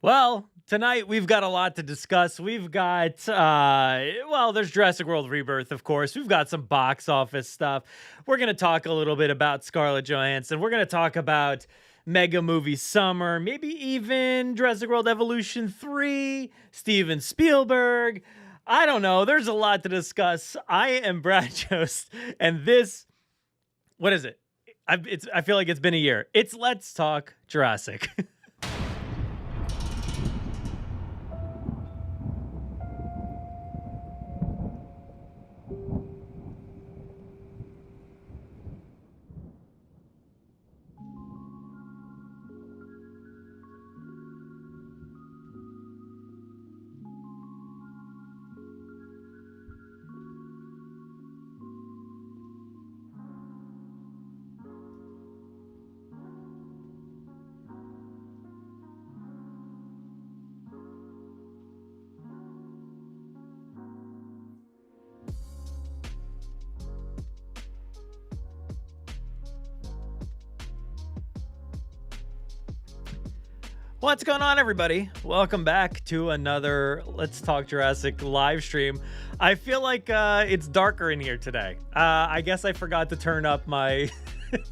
Well, tonight we've got a lot to discuss. We've got, there's Jurassic World Rebirth, of course. We've got some box office stuff. We're going to talk a little bit about Scarlett Johansson. We're going to talk about Mega Movie Summer, maybe even Jurassic World Evolution 3, Steven Spielberg. I don't know. There's a lot to discuss. I am Brad Jost, and what is it? I feel like it's been a year. It's Let's Talk Jurassic. What's going on, everybody? Welcome back to another Let's Talk Jurassic live stream. I feel like it's darker in here today. I guess I forgot to turn up my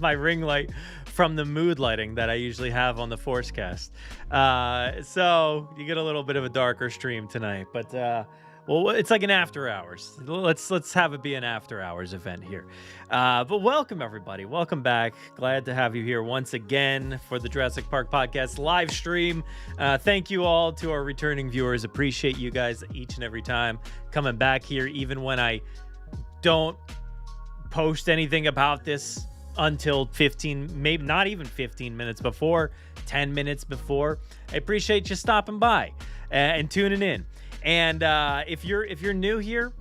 my ring light from the mood lighting that I usually have on the Forcecast. So you get a little bit of a darker stream tonight, but it's like an after hours. Let's have it be an after hours event here. But welcome, everybody. Welcome back. Glad to have you here once again for the Jurassic Park Podcast live stream. Thank you all to our returning viewers. Appreciate you guys each and every time coming back here, even when I don't post anything about this until 15, maybe not even 15 minutes before, 10 minutes before. I appreciate you stopping by and tuning in. And if you're new here,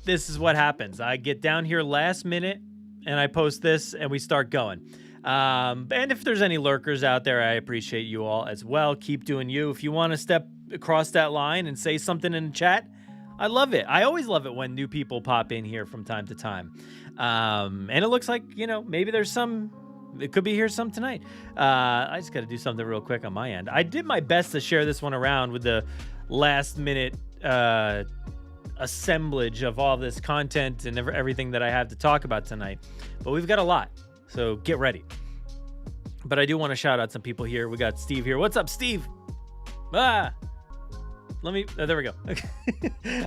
this is what happens. I get down here last minute and I post this and we start going. And if there's any lurkers out there, I appreciate you all as well. Keep doing you. If you want to step across that line and say something in the chat, I love it. I always love it when new people pop in here from time to time. And it looks like, maybe there's it could be here some tonight. I just got to do something real quick on my end. I did my best to share this one around with the last minute assemblage of all this content and everything that I have to talk about tonight, but we've got a lot, so get ready. But I do want to shout out some people here. We got Steve here. What's up, Steve? There we go.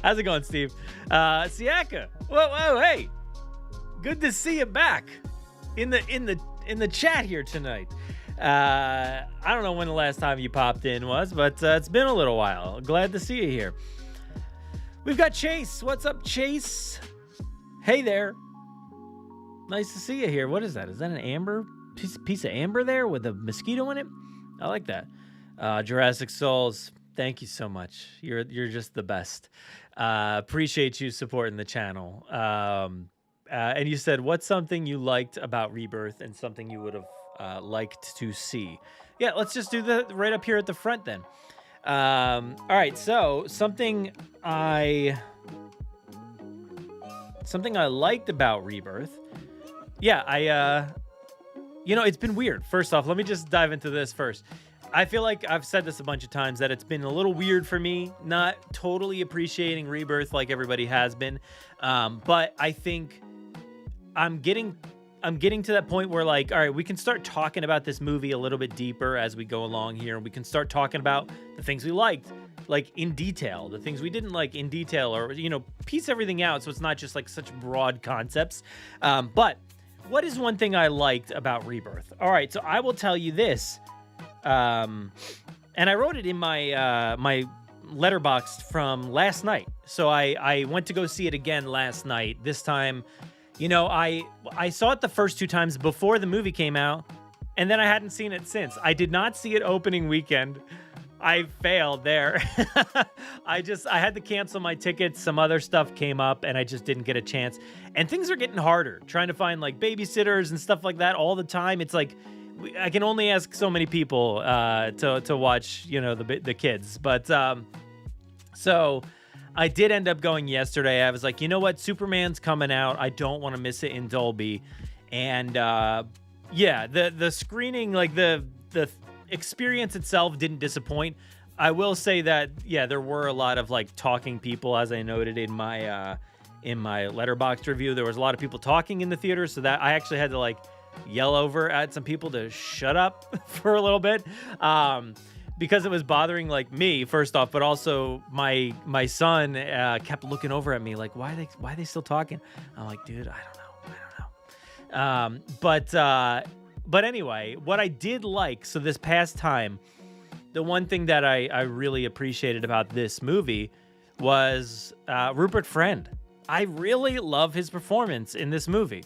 How's it going, Steve? Siaka, whoa, hey, good to see you back in the chat here tonight. I don't know when the last time you popped in was, but it's been a little while. Glad to see you here. We've got Chase. What's up, Chase? Hey there. Nice to see you here. What is that? Is that an amber piece of amber there with a mosquito in it? I like that. Jurassic Souls, thank you so much. You're just the best. Appreciate you supporting the channel. And you said, what's something you liked about Rebirth and something you would have liked to see? Yeah, let's just do that right up here at the front then. All right, so something I liked about Rebirth. Yeah, it's been weird. First off, let me just dive into this first. I feel like I've said this a bunch of times that it's been a little weird for me, not totally appreciating Rebirth like everybody has been. But I think I'm getting to that point where, like, all right, we can start talking about this movie a little bit deeper as we go along here. We can start talking about the things we liked, like, in detail, the things we didn't like in detail, or, piece everything out so it's not just, like, such broad concepts. But what is one thing I liked about Rebirth? All right, so I will tell you this. And I wrote it in my my letterboxd from last night. So I went to go see it again last night. This time, I saw it the first two times before the movie came out, and then I hadn't seen it since. I did not see it opening weekend. I failed there. I had to cancel my tickets. Some other stuff came up, and I just didn't get a chance. And things are getting harder, trying to find, like, babysitters and stuff like that all the time. It's like, I can only ask so many people to watch, the kids. But so I did end up going yesterday. I was like, you know what? Superman's coming out. I don't want to miss it in Dolby. And the screening, like the experience itself didn't disappoint. I will say that, yeah, there were a lot of like talking people, as I noted in my Letterboxd review. There was a lot of people talking in the theater, so that I actually had to like yell over at some people to shut up for a little bit, because it was bothering like me first off, but also my son kept looking over at me like, why are they still talking? I'm like, dude, I don't know. But anyway, what I did like, so this past time, the one thing that I really appreciated about this movie was Rupert Friend. I really love his performance in this movie.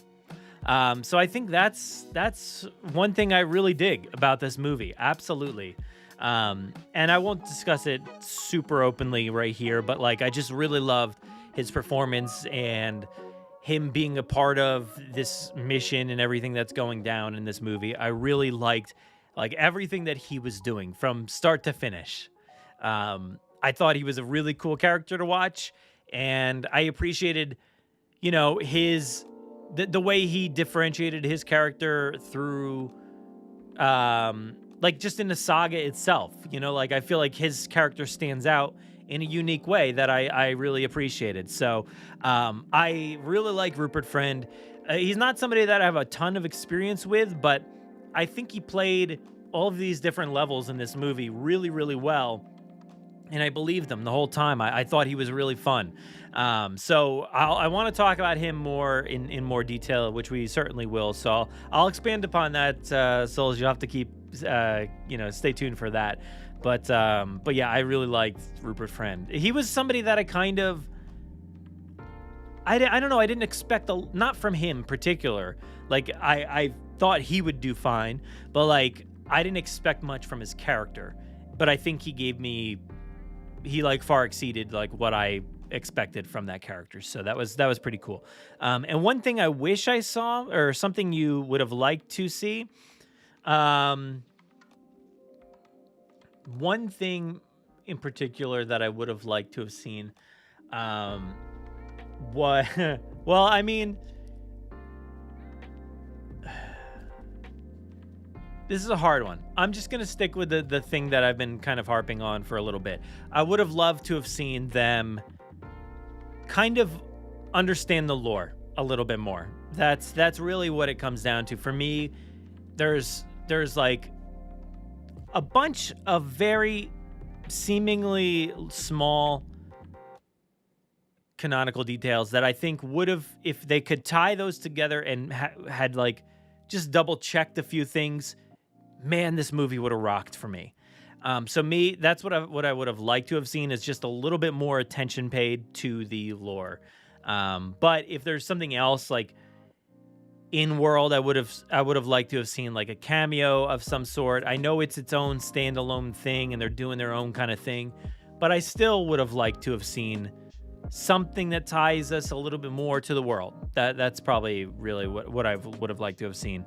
So I think that's one thing I really dig about this movie. Absolutely. And I won't discuss it super openly right here, but like I just really loved his performance and him being a part of this mission and everything that's going down in this movie. I really liked like everything that he was doing from start to finish. I thought he was a really cool character to watch, and I appreciated, you know, the way he differentiated his character through, like just in the saga itself, you know, like I feel like his character stands out in a unique way that I really appreciated. So I really like Rupert Friend. He's not somebody that I have a ton of experience with, but I think he played all of these different levels in this movie really, really well. And I believed him the whole time. I thought he was really fun. So I want to talk about him more in more detail, which we certainly will. So I'll expand upon that, Souls. You'll have to keep, stay tuned for that. But yeah, I really liked Rupert Friend. He was somebody that I kind of, I don't know, I didn't expect, not from him in particular. Like, I thought he would do fine, but like, I didn't expect much from his character. But I think he like far exceeded like what I expected from that character. So that was pretty cool. And one thing I wish I saw, or something you would have liked to see, one thing in particular that I would have liked to have seen, well, I mean, this is a hard one. I'm just going to stick with the thing that I've been kind of harping on for a little bit. I would have loved to have seen them kind of understand the lore a little bit more. That's really what it comes down to. For me, there's like a bunch of very seemingly small canonical details that I think would have, if they could tie those together and had like just double checked a few things, man, this movie would have rocked for me. So that's what I would have liked to have seen, is just a little bit more attention paid to the lore. But if there's something else like in world, I would have liked to have seen like a cameo of some sort. I know it's its own standalone thing and they're doing their own kind of thing, but I still would have liked to have seen something that ties us a little bit more to the world. That's probably really what I would have liked to have seen.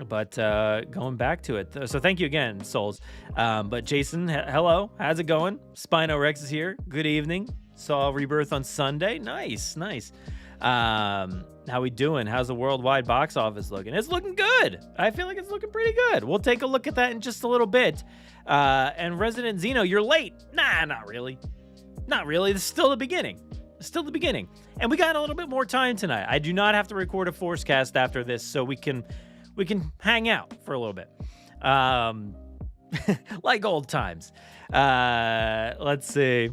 But going back to it, so thank you again, Souls. But Jason, hello, how's it going? Spino Rex is here. Good evening. Saw Rebirth on Sunday. Nice. How we doing? How's the worldwide box office looking? It's looking good. I feel like it's looking pretty good. We'll take a look at that in just a little bit. And Resident Zeno, you're late. Nah, not really. Not really. It's still the beginning. And we got a little bit more time tonight. I do not have to record a Forcecast after this, so we can hang out for a little bit. Like old times. Let's see.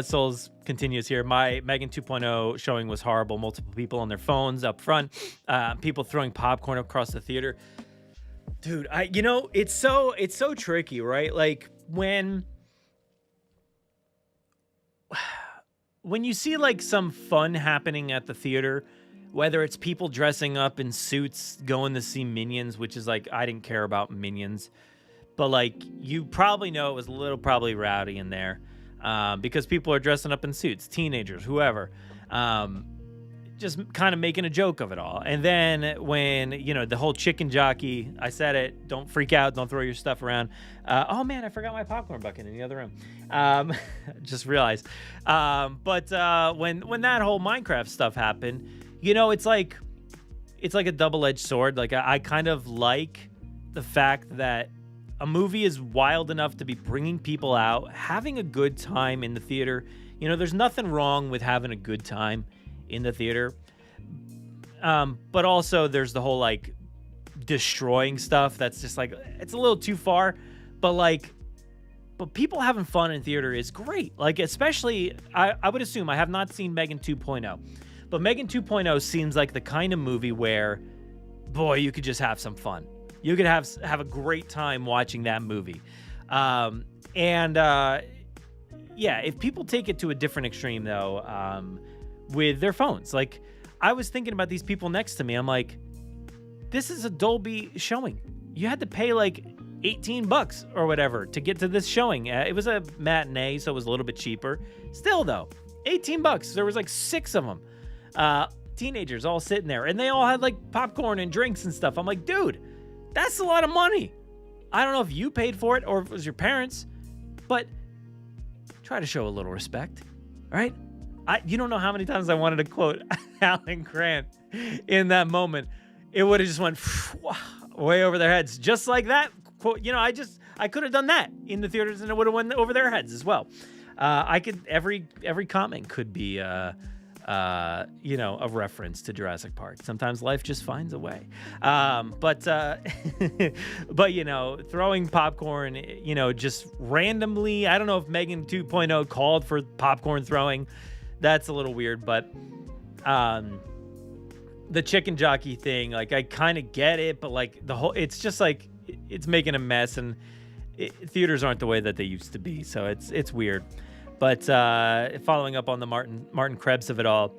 Souls continues here. My Megan 2.0 showing was horrible. Multiple people on their phones up front. People throwing popcorn across the theater. Dude, it's so tricky, right? Like when you see like some fun happening at the theater, whether it's people dressing up in suits going to see Minions, which is like, I didn't care about Minions, but like you probably know it was a little probably rowdy in there, because people are dressing up in suits, teenagers, whoever, just kind of making a joke of it all. And then when, the whole chicken jockey, I said it, don't freak out, don't throw your stuff around. Oh man, I forgot my popcorn bucket in the other room. Just realized. But when that whole Minecraft stuff happened, it's like a double-edged sword. Like I kind of like the fact that a movie is wild enough to be bringing people out, having a good time in the theater. You know, there's nothing wrong with having a good time in the theater. But also there's the whole like destroying stuff that's just like, it's a little too far, but people having fun in theater is great. Like, especially, I would assume, I have not seen Megan 2.0, but Megan 2.0 seems like the kind of movie where, boy, you could just have some fun. You could have a great time watching that movie. Yeah, if people take it to a different extreme, though, with their phones. Like, I was thinking about these people next to me. I'm like, this is a Dolby showing. You had to pay like $18 or whatever to get to this showing. It was a matinee, so it was a little bit cheaper. Still, though, $18. There was like 6 of them. Teenagers all sitting there, and they all had like popcorn and drinks and stuff. I'm like, dude, that's a lot of money. I don't know if you paid for it or if it was your parents, but try to show a little respect, all right? You don't know how many times I wanted to quote Alan Grant in that moment. It would have just went way over their heads, just like that quote. You know, I could have done that in the theaters, and it would have went over their heads as well. Every comment could be a reference to Jurassic Park. Sometimes life just finds a way. But throwing popcorn, just randomly. I don't know if Megan 2.0 called for popcorn throwing. That's a little weird, but the chicken jockey thing, like, I kind of get it, but like it's just like, it's making a mess, and theaters aren't the way that they used to be. So it's weird. But following up on the Martin Krebs of it all,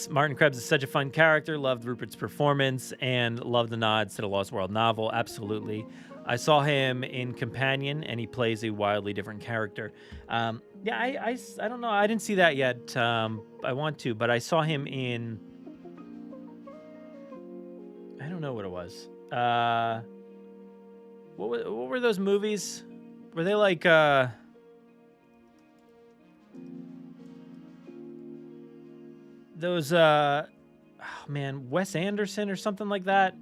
Martin Krebs is such a fun character. Loved Rupert's performance and loved the nods to the Lost World novel. Absolutely. I saw him in Companion, and he plays a wildly different character. I don't know. I didn't see that yet. I want to, but I saw him in... I don't know what it was. What were those movies? Were they like... those Wes Anderson or something like that.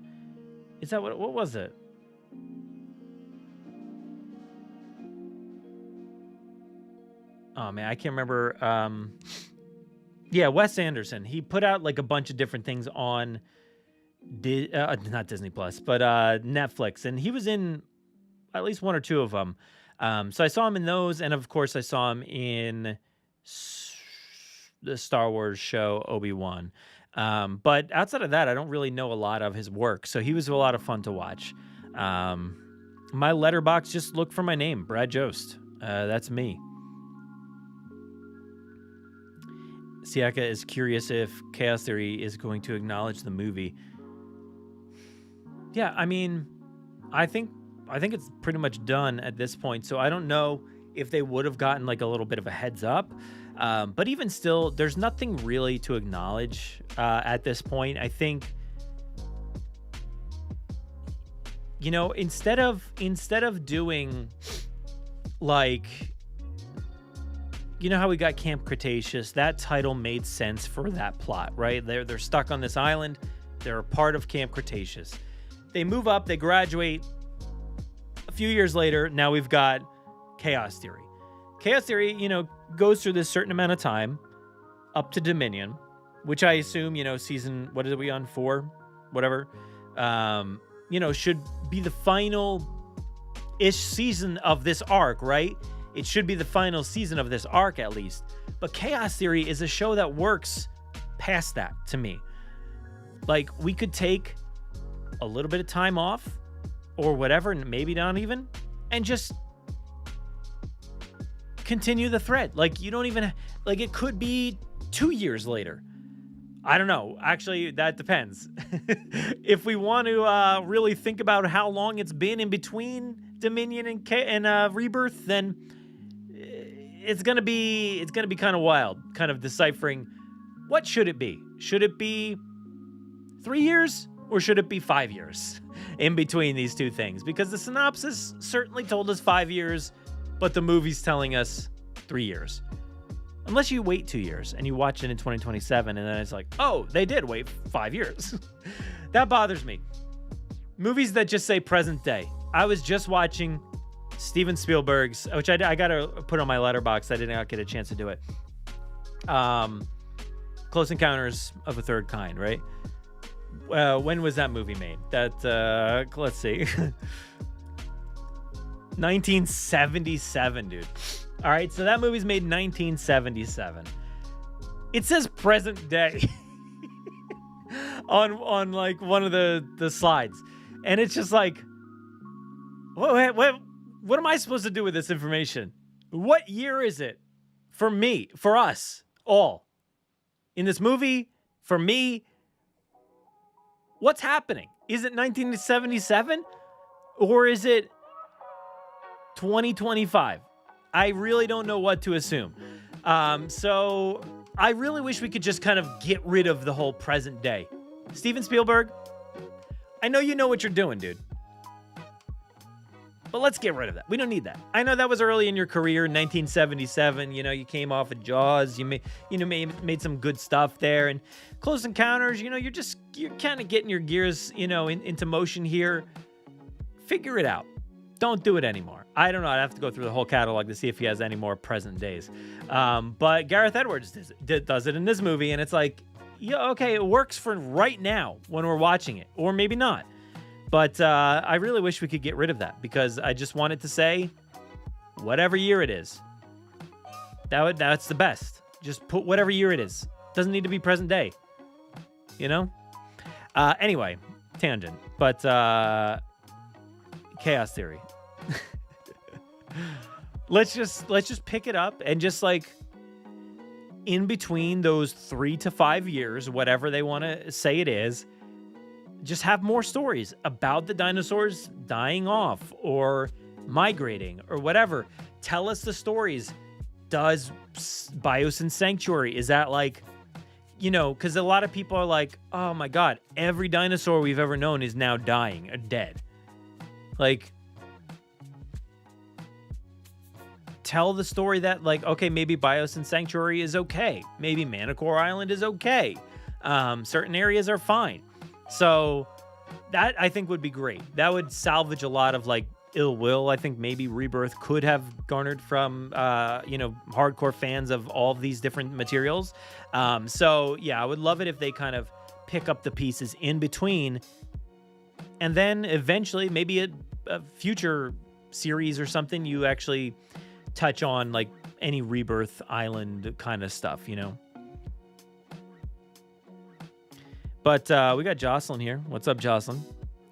Is that what was it? Oh man, I can't remember. Wes Anderson. He put out like a bunch of different things on not Disney Plus, but Netflix, and he was in at least 1 or 2 of them. So I saw him in those, and of course I saw him in the Star Wars show Obi-Wan. But outside of that, I don't really know a lot of his work. So he was a lot of fun to watch. My letterbox, just look for my name, Brad Jost. That's me. Siaka is curious if Chaos Theory is going to acknowledge the movie. Yeah, I mean, I think it's pretty much done at this point. So I don't know if they would have gotten like a little bit of a heads up. But even still, there's nothing really to acknowledge at this point. I think, instead of doing like, how we got Camp Cretaceous, that title made sense for that plot, right? They're stuck on this island. They're a part of Camp Cretaceous. They move up, they graduate. A few years later, now we've got Chaos Theory. Chaos Theory, goes through this certain amount of time up to Dominion, which I assume, season, what are we on, 4? Whatever. Should be the final-ish season of this arc, right? It should be the final season of this arc, at least. But Chaos Theory is a show that works past that, to me. Like, we could take a little bit of time off, or whatever, and maybe not even, and just continue the thread. Like, you don't even, like, it could be 2 years later. I don't know. Actually, that depends. If we want to really think about how long it's been in between Dominion and Rebirth, then it's gonna be kind of wild, kind of deciphering what should it be. Should it be 3 years or should it be 5 years in between these two things? Because the synopsis certainly told us 5 years, but the movie's telling us 3 years. Unless you wait 2 years and you watch it in 2027 and then it's like, oh, they did wait 5 years. That bothers me. movies that just say present day. I was just watching Steven Spielberg's, which I got to put on my letterbox. I did not get a chance to do it. Close Encounters of a Third Kind, right? When was that movie made? Let's see. 1977, dude. All right, so that movie's made in 1977. It says present day on like one of the slides. And it's just like, what am I supposed to do with this information? What year is it for me, for us all in this movie? For me, what's happening? Is it 1977 or is it 2025? I really don't know what to assume. So I really wish we could just kind of get rid of the whole present day. Steven Spielberg, I know you know what you're doing, dude. But let's get rid of that. We don't need that. I know that was early in your career, 1977. You know, you came off of Jaws. You made some good stuff there. And Close Encounters, you know, you're kind of getting your gears, you know, into motion here. Figure it out. Don't do it anymore. I don't know. I'd have to go through the whole catalog to see if he has any more present days. But Gareth Edwards does it in this movie. And it's like, yeah, okay, it works for right now when we're watching it. Or maybe not. But I really wish we could get rid of that because I just wanted to say, whatever year it is, that's the best. Just put whatever year it is. Doesn't need to be present day. You know? Anyway, tangent. But chaos theory. Let's just pick it up and just like in between those 3 to 5 years, whatever they want to say it is. Just have more stories about the dinosaurs dying off or migrating or whatever. Tell us the stories. Does Biosyn Sanctuary, is that like, you know, because a lot of people are like, oh my God, every dinosaur we've ever known is now dying or dead. Like, tell the story that like, okay, maybe Biosyn Sanctuary is okay. Maybe Manticore Island is okay. Certain areas are fine. So that I think would be great. That would salvage a lot of like ill will. I think maybe Rebirth could have garnered from, hardcore fans of all of these different materials. So yeah, I would love it if they kind of pick up the pieces in between and then eventually maybe a future series or something, you actually touch on like any Rebirth Island kind of stuff, you know? But we got Jocelyn here. What's up, Jocelyn?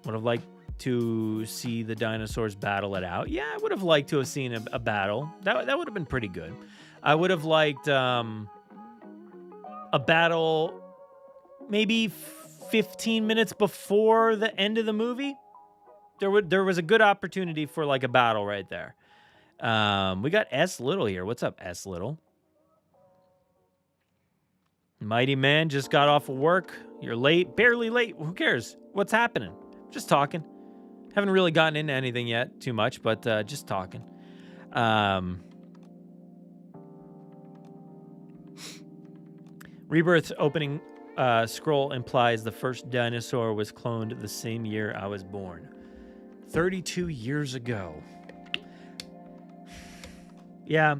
Would have liked to see the dinosaurs battle it out. Yeah, I would have liked to have seen a battle. That would have been pretty good. I would have liked a battle maybe 15 minutes before the end of the movie. There was a good opportunity for like a battle right there. We got S Little here. What's up, S Little? Mighty man just got off of work. You're late, barely late. Who cares? What's happening? Just talking. Haven't really gotten into anything yet too much, but just talking. Rebirth's opening scroll implies the first dinosaur was cloned the same year I was born. 32 years ago. Yeah.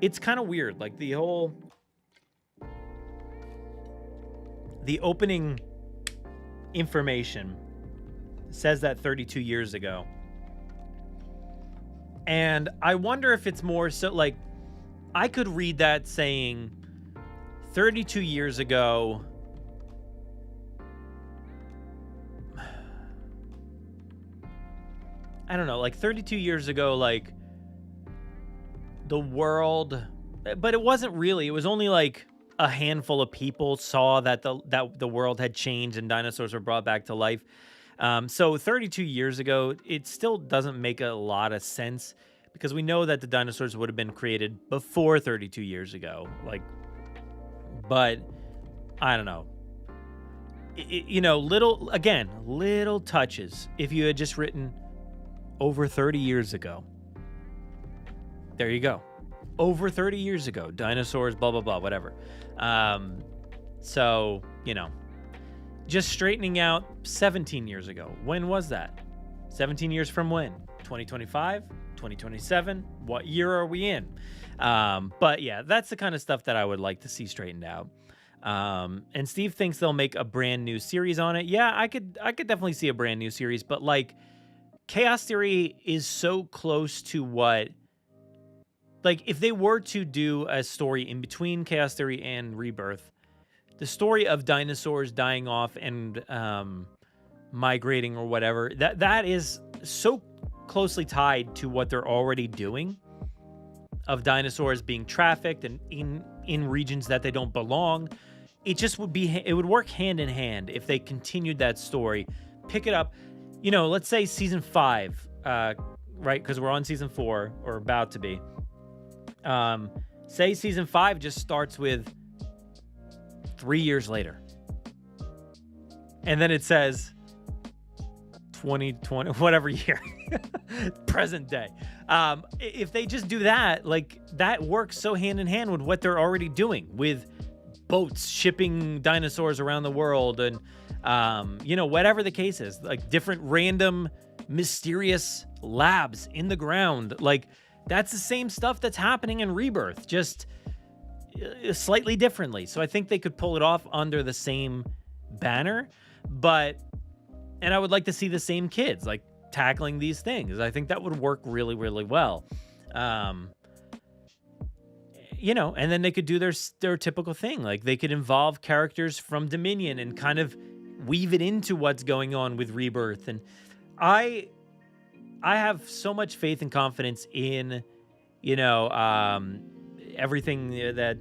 It's kind of weird. Like the opening information says that 32 years ago. And I wonder if it's more so like I could read that saying 32 years ago. I don't know, like 32 years ago, like the world, but it wasn't really. It was only like a handful of people saw that the world had changed and dinosaurs were brought back to life. So 32 years ago, it still doesn't make a lot of sense because we know that the dinosaurs would have been created before 32 years ago. Like, but I don't know. Little touches. If you had just written over 30 years ago, there you go. Over 30 years ago, dinosaurs, blah, blah, blah, whatever. So, just straightening out 17 years ago. When was that? 17 years from when? 2025? 2027? What year are we in? But yeah, that's the kind of stuff that I would like to see straightened out. And Steve thinks they'll make a brand new series on it. Yeah, I could definitely see a brand new series, but like Chaos Theory is so close to what, like if they were to do a story in between Chaos Theory and Rebirth, the story of dinosaurs dying off and migrating or whatever, that is so closely tied to what they're already doing, of dinosaurs being trafficked and in regions that they don't belong. It would work hand in hand if they continued that story, pick it up, let's say season 5, right? Because we're on season 4 or about to be. Say season 5 just starts with 3 years later. And then it says 2020, whatever year, present day. If they just do that, like that works so hand in hand with what they're already doing with boats shipping dinosaurs around the world and, whatever the case is, like different random mysterious labs in the ground. Like that's the same stuff that's happening in Rebirth, just slightly differently. So I think they could pull it off under the same banner, and I would like to see the same kids like tackling these things. I think that would work really, really well. And then they could do their typical thing. Like they could involve characters from Dominion and kind of weave it into what's going on with Rebirth. And I have so much faith and confidence in, everything that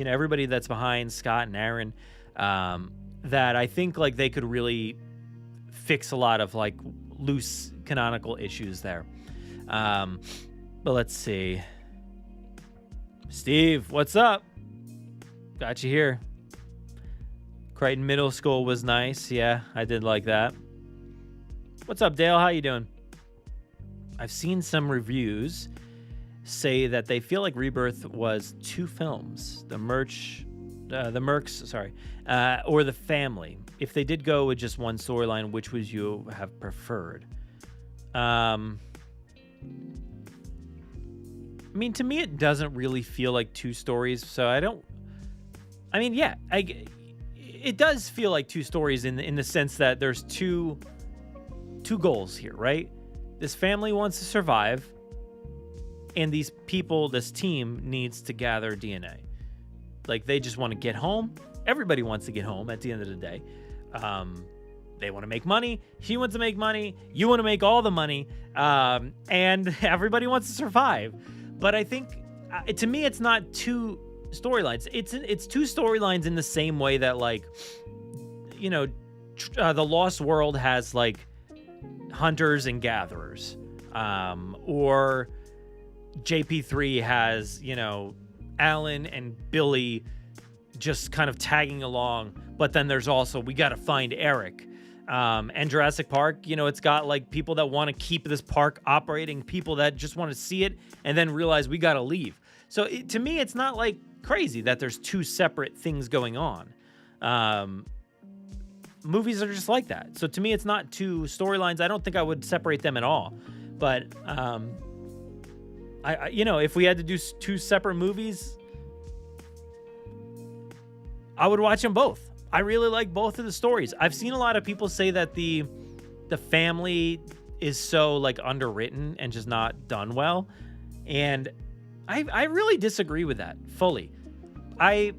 everybody that's behind Scott and Aaron, that I think like they could really fix a lot of like loose canonical issues there. But let's see. Steve, what's up? Got you here. Crichton Middle School was nice. Yeah, I did like that. What's up, Dale? How you doing? I've seen some reviews say that they feel like Rebirth was 2 films. The Mercs, or The Family. If they did go with just one storyline, which would you have preferred? To me, it doesn't really feel like 2 stories, so it does feel like 2 stories in the sense that there's two goals here, right? This family wants to survive, and this team needs to gather DNA. Like, they just want to get home. Everybody wants to get home at the end of the day. They want to make money. He wants to make money. You want to make all the money. And everybody wants to survive. But I think, to me, it's not 2 storylines. It's 2 storylines in the same way that, like, The Lost World has, like, hunters and gatherers. Or JP3 has, Alan and Billy just kind of tagging along. But then there's also, we got to find Eric. And Jurassic Park, it's got like people that want to keep this park operating, people that just want to see it and then realize we got to leave. So to me, it's not like crazy that there's 2 separate things going on. Movies are just like that. So to me, it's not 2 storylines. I don't think I would separate them at all. But, if we had to do 2 separate movies, I would watch them both. I really like both of the stories. I've seen a lot of people say that the family is so like underwritten and just not done well. And I really disagree with that fully. I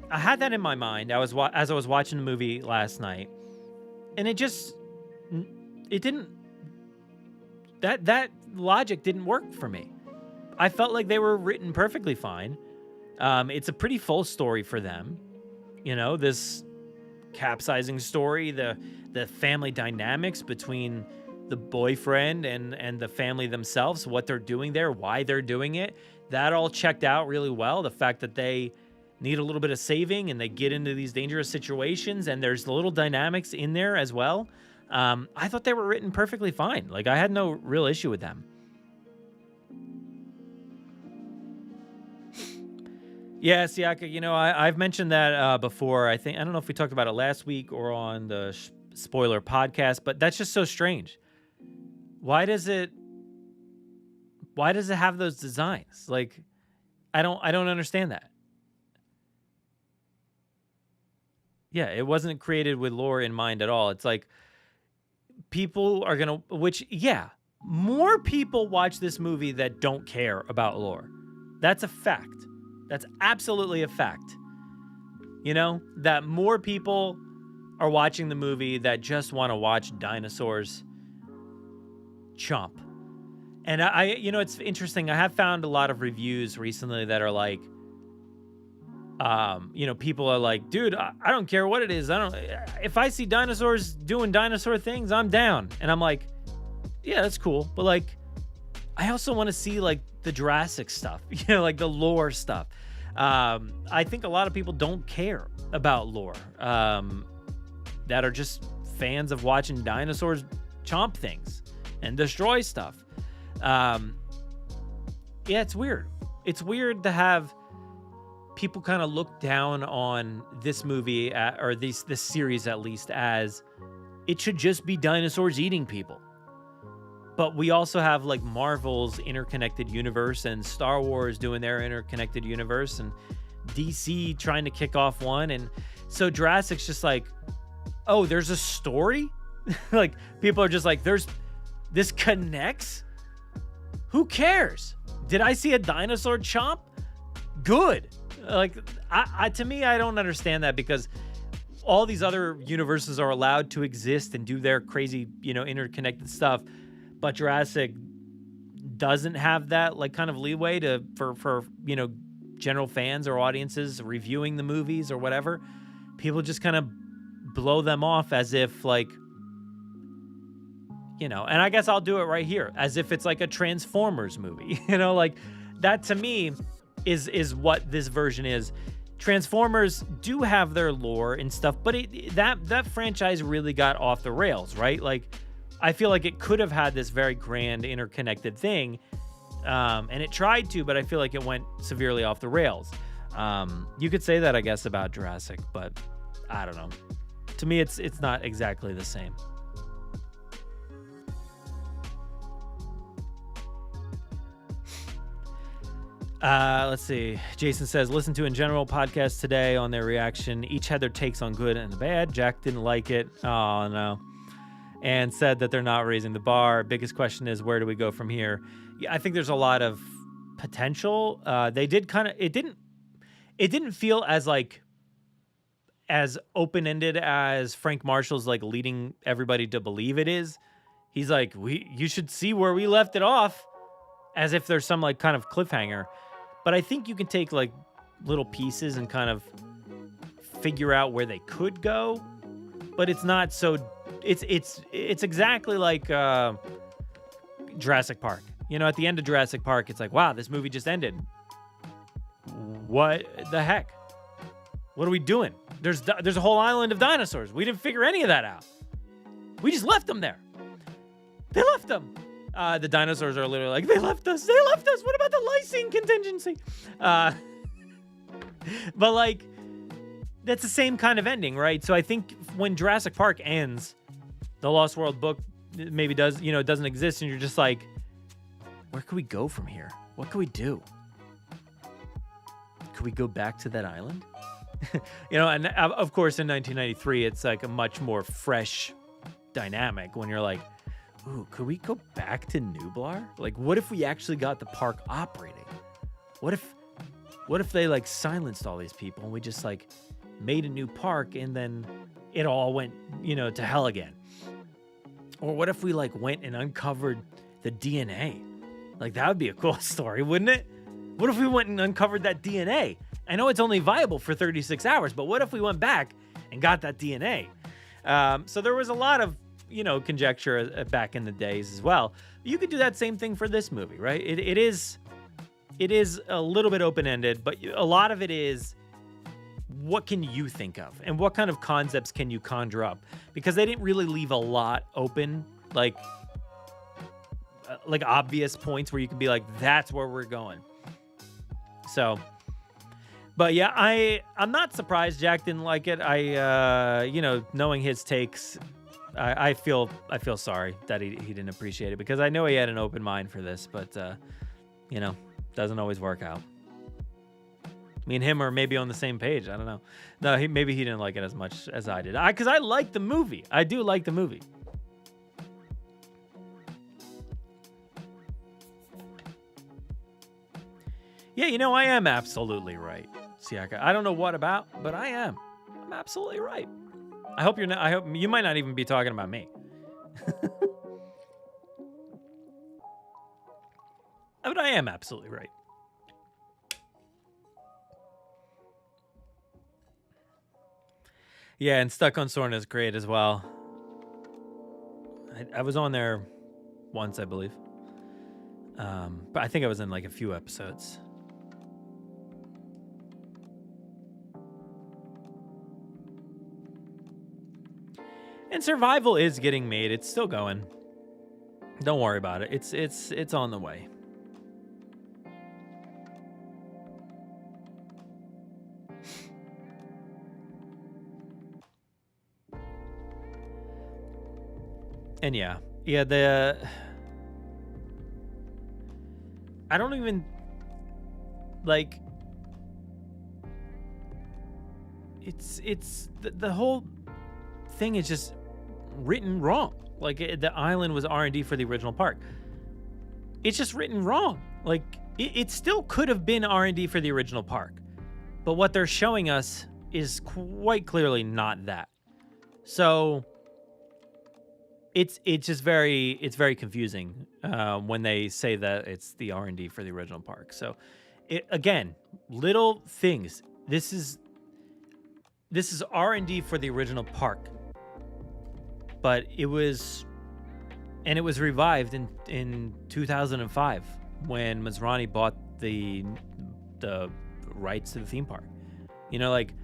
had that in my mind. As I was watching the movie last night, and that logic didn't work for me. I felt like they were written perfectly fine. It's a pretty full story for them. This capsizing story, the family dynamics between the boyfriend and the family themselves, what they're doing there, why they're doing it, that all checked out really well. The fact that they need a little bit of saving and they get into these dangerous situations, and there's the little dynamics in there as well. I thought they were written perfectly fine. Like, I had no real issue with them. Yeah, Siaka, I've mentioned that before. I don't know if we talked about it last week or on the spoiler podcast, but that's just so strange. Why does it have those designs? Like, I don't understand that. Yeah, it wasn't created with lore in mind at all. It's like people are going to, more people watch this movie that don't care about lore. That's a fact. That's absolutely a fact. That more people are watching the movie that just want to watch dinosaurs chomp. And it's interesting. I have found a lot of reviews recently that are like, people are like, dude, I don't care what it is. If I see dinosaurs doing dinosaur things, I'm down. And I'm like, yeah, that's cool. But like, I also want to see like the Jurassic stuff, like the lore stuff. I think a lot of people don't care about lore, that are just fans of watching dinosaurs chomp things and destroy stuff. Yeah, it's weird. It's weird to have people kind of look down on this movie or this series at least as it should just be dinosaurs eating people. But we also have like Marvel's interconnected universe and Star Wars doing their interconnected universe and DC trying to kick off one. And so Jurassic's just like, oh, there's a story? Like people are just like, this connects? Who cares? Did I see a dinosaur chomp? Good. Like, to me, I don't understand that because all these other universes are allowed to exist and do their crazy, interconnected stuff. But Jurassic doesn't have that like kind of leeway for general fans or audiences reviewing the movies or whatever. People just kind of blow them off as if like, and I guess I'll do it right here as if it's like a Transformers movie, like that to me is what this version is. Transformers do have their lore and stuff, but that franchise really got off the rails, right? Like, I feel like it could have had this very grand interconnected thing, and it tried to, but I feel like it went severely off the rails. You could say that, I guess, about Jurassic, but I don't know. To me, it's not exactly the same. Let's see. Jason says, listen to In General podcast today on their reaction. Each had their takes on good and the bad. Jack didn't like it. Oh, no. And said that they're not raising the bar. Biggest question is, where do we go from here? Yeah, I think there's a lot of potential. They did kind of, it didn't feel as open-ended as Frank Marshall's like leading everybody to believe it is. He's like, you should see where we left it off, as if there's some like kind of cliffhanger. But I think you can take like little pieces and kind of figure out where they could go, but it's not so. It's exactly like Jurassic Park. At the end of Jurassic Park, it's like, wow, this movie just ended. What the heck? What are we doing? There's a whole island of dinosaurs. We didn't figure any of that out. We just left them there. They left them. The dinosaurs are literally like, they left us. What about the lysine contingency? But like, that's the same kind of ending, right? So I think when Jurassic Park ends, the Lost World book maybe doesn't exist, and you're just like, where could we go from here? What could we do? Could we go back to that island? And of course in 1993, it's like a much more fresh dynamic when you're like, ooh, could we go back to Nublar? Like, what if we actually got the park operating? What if they like silenced all these people and we just like made a new park and then it all went, to hell again? Or what if we like went and uncovered the DNA? Like, that would be a cool story, wouldn't it? What if we went and uncovered that DNA? I know it's only viable for 36 hours, but what if we went back and got that DNA? So there was a lot of, conjecture back in the days as well. You could do that same thing for this movie, right? It is a little bit open-ended, but a lot of it is, what can you think of? And what kind of concepts can you conjure up? Because they didn't really leave a lot open, like obvious points where you can be like, that's where we're going. So But yeah, I'm not surprised Jack didn't like it. Knowing his takes, I feel sorry that he didn't appreciate it, because I know he had an open mind for this, but doesn't always work out. Me and him are maybe on the same page. I don't know. No, maybe he didn't like it as much as I did. Because I like the movie. I do like the movie. Yeah, I am absolutely right, Siaka. I don't know what about, but I am. I'm absolutely right. I hope you're not. I hope you might not even be talking about me. But I am absolutely right. Yeah, and Stuck on Sorna is great as well. I was on there once, I believe. But I think I was in like a few episodes. And Survival is getting made. It's still going. Don't worry about it. It's on the way. And yeah, I don't even like. It's the whole thing is just written wrong. Like the island was R&D for the original park. It's just written wrong. Like it still could have been R&D for the original park, but what they're showing us is quite clearly not that. So it's just very confusing when they say that it's the R&D for the original park. So again, little things. This is R&D for the original park. But it was revived in 2005 when Masrani bought the rights to the theme park. Like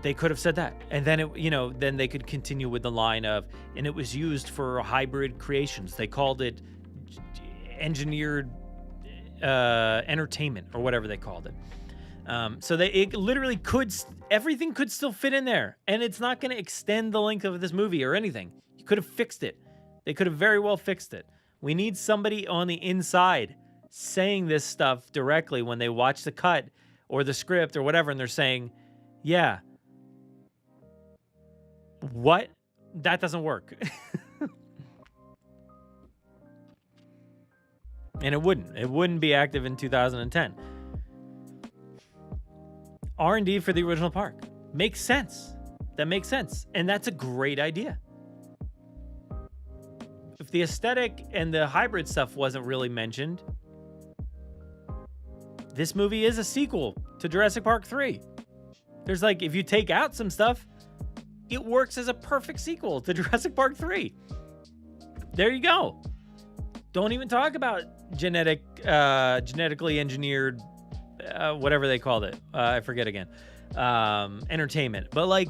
they could have said that, and then then they could continue with the line of, and it was used for hybrid creations. They called it engineered entertainment or whatever they called it. So it literally everything could still fit in there, and it's not going to extend the length of this movie or anything. You could have fixed it. They could have very well fixed it. We need somebody on the inside saying this stuff directly when they watch the cut or the script or whatever, and they're saying, yeah, what? That doesn't work. And it wouldn't be active in 2010. R&D for the original park. Makes sense. That makes sense. And that's a great idea. If the aesthetic and the hybrid stuff wasn't really mentioned, this movie is a sequel to Jurassic Park 3. There's if you take out some stuff, it works as a perfect sequel to Jurassic Park 3. There you go. Don't even talk about genetically engineered whatever they called it. I forget again. Entertainment. But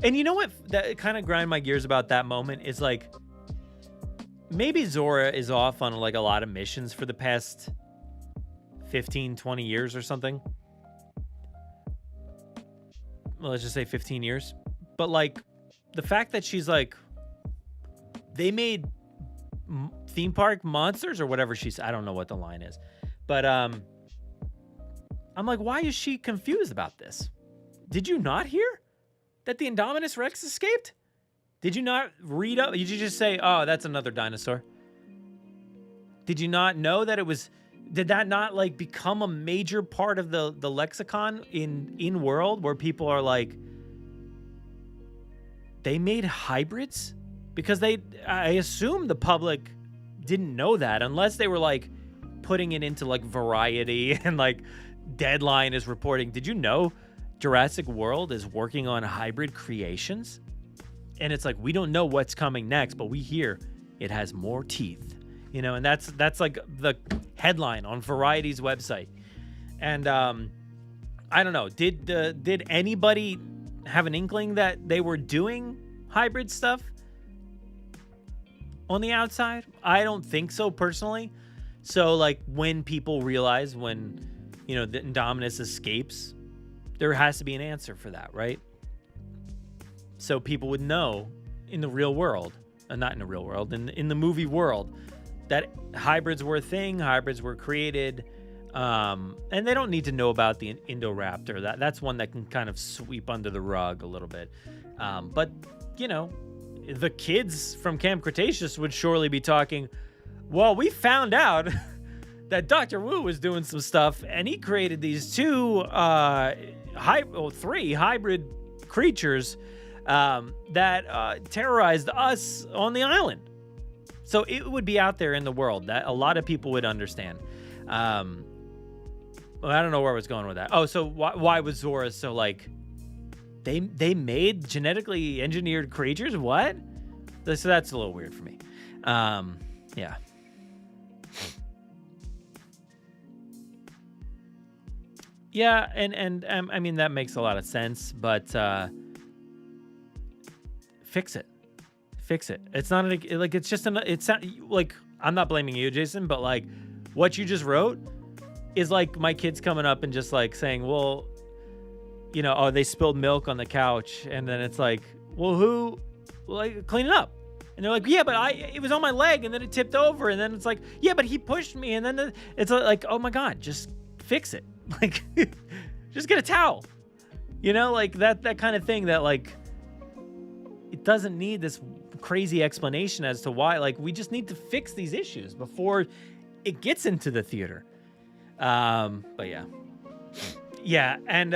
and you know what? That kind of grind my gears about that moment is maybe Zora is off on a lot of missions for the past 15, 20 years or something. Well, let's just say 15 years. But the fact that she's they made theme park monsters or whatever I don't know what the line is. But I'm why is she confused about this? Did you not hear that the Indominus Rex escaped? Did you not read up? Did you just say, oh, that's another dinosaur? Did you not know that it was... Did that not become a major part of the lexicon in world where people are they made hybrids? Because I assume the public didn't know that unless they were putting it into Variety and Deadline is reporting. Did you know Jurassic World is working on hybrid creations? And it's we don't know what's coming next, but we hear it has more teeth. And that's the headline on Variety's website. And I don't know. Did anybody have an inkling that they were doing hybrid stuff on the outside? I don't think so personally. So when people realize when the Indominus escapes, there has to be an answer for that, right? So people would know in the real world, not in the real world, in the movie world, that hybrids were a thing, hybrids were created, and they don't need to know about the Indoraptor. That's one that can kind of sweep under the rug a little bit. But, the kids from Camp Cretaceous would surely be talking, well, we found out that Dr. Wu was doing some stuff, and he created these three hybrid creatures that terrorized us on the island. So it would be out there in the world that a lot of people would understand. I don't know where I was going with that. Oh, so why was Zora so like, they made genetically engineered creatures? What? So that's a little weird for me. Yeah. Yeah, and I mean, that makes a lot of sense, but fix it. It's not like, it's just it's not like, I'm not blaming you, Jason, but like what you just wrote is like my kids coming up and just like saying, well, oh, they spilled milk on the couch, and then it's like, well, clean it up. And they're like, yeah, but it was on my leg, and then it tipped over, and then it's like, yeah, but he pushed me, and then it's like, oh my God, just fix it. Like, just get a towel. Like that kind of thing that like, it doesn't need this crazy explanation as to why. Like, we just need to fix these issues before it gets into the theater. But yeah. And,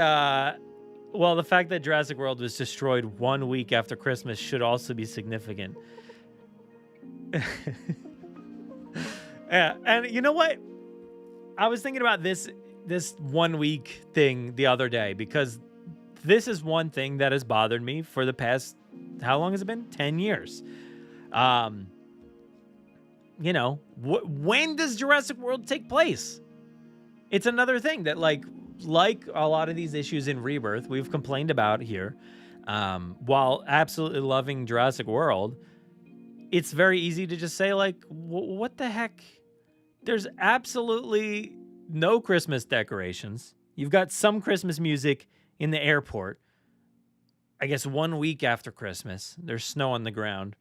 well, the fact that Jurassic World was destroyed 1 week after Christmas should also be significant. Yeah. And you know what? I was thinking about this 1 week thing the other day, because this is one thing that has bothered me for the past, how long has it been? 10 years. When does Jurassic World take place? It's another thing that like a lot of these issues in Rebirth we've complained about here. While absolutely loving Jurassic World, it's very easy to just say like, what the heck? There's absolutely no Christmas decorations. You've got some Christmas music in the airport. I guess 1 week after Christmas, there's snow on the ground.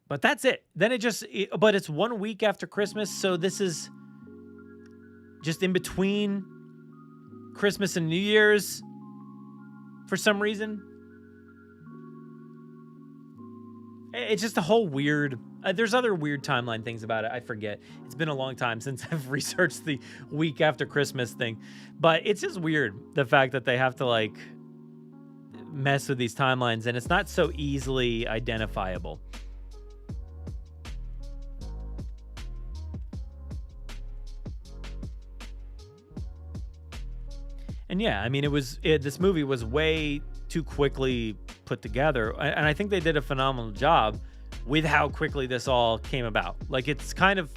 But that's it. Then but it's 1 week after Christmas, so this is just in between Christmas and New Year's for some reason. It's just a whole weird... there's other weird timeline things about it. I forget. It's been a long time since I've researched the week after Christmas thing. But it's just weird, the fact that they have to, like, mess with these timelines, and it's not so easily identifiable. And yeah, I mean, this movie was way too quickly put together, and I think they did a phenomenal job with how quickly this all came about. Like, it's kind of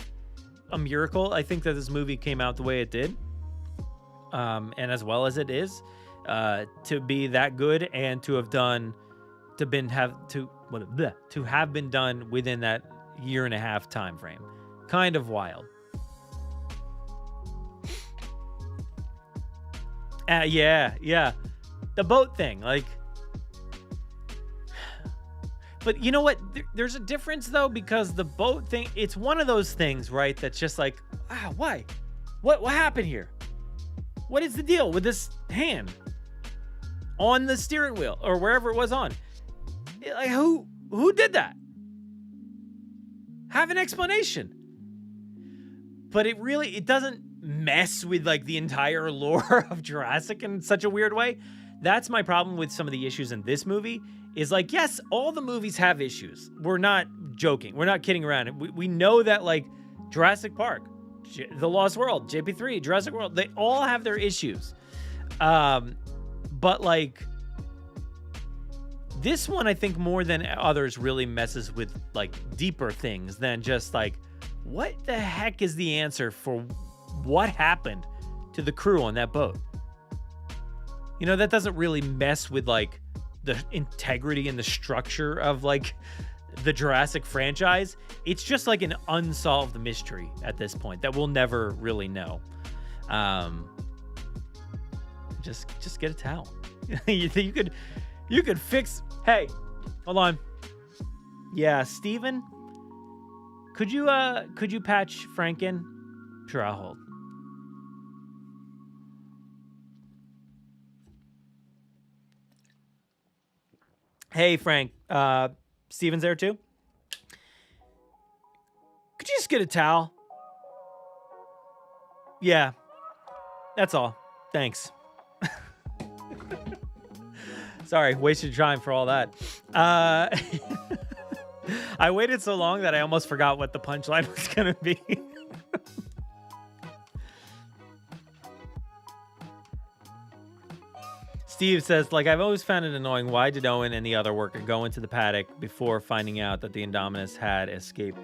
a miracle, I think, that this movie came out the way it did, and as well as it is, to be that good and to have been done within that 1.5-year time frame. Kind of wild. Yeah. The boat thing, like... But you know what? There's a difference, though, because the boat thing, it's one of those things, right, that's just like, why? What happened here? What is the deal with this hand on the steering wheel or wherever it was on? Like, who did that? Have an explanation. But it doesn't mess with, like, the entire lore of Jurassic in such a weird way. That's my problem with some of the issues in this movie. Is like, yes, all the movies have issues. We're not joking. We're not kidding around. We know that, like, Jurassic Park, The Lost World, JP3, Jurassic World, they all have their issues. But, like, this one, I think, more than others, really messes with, like, deeper things than just, like, what the heck is the answer for what happened to the crew on that boat? That doesn't really mess with, like, the integrity and the structure of, like, the Jurassic franchise, it's just like an unsolved mystery at this point that we'll never really know. Just get a towel. you could fix. Hey, hold on. Yeah, Steven, could you patch Frank in? Sure, I'll hold. Hey, Frank. Steven's there too? Could you just get a towel? Yeah. That's all. Thanks. Sorry, wasted time for all that. I waited so long that I almost forgot what the punchline was going to be. Steve says, like, I've always found it annoying. Why did Owen and the other worker go into the paddock before finding out that the Indominus had escaped?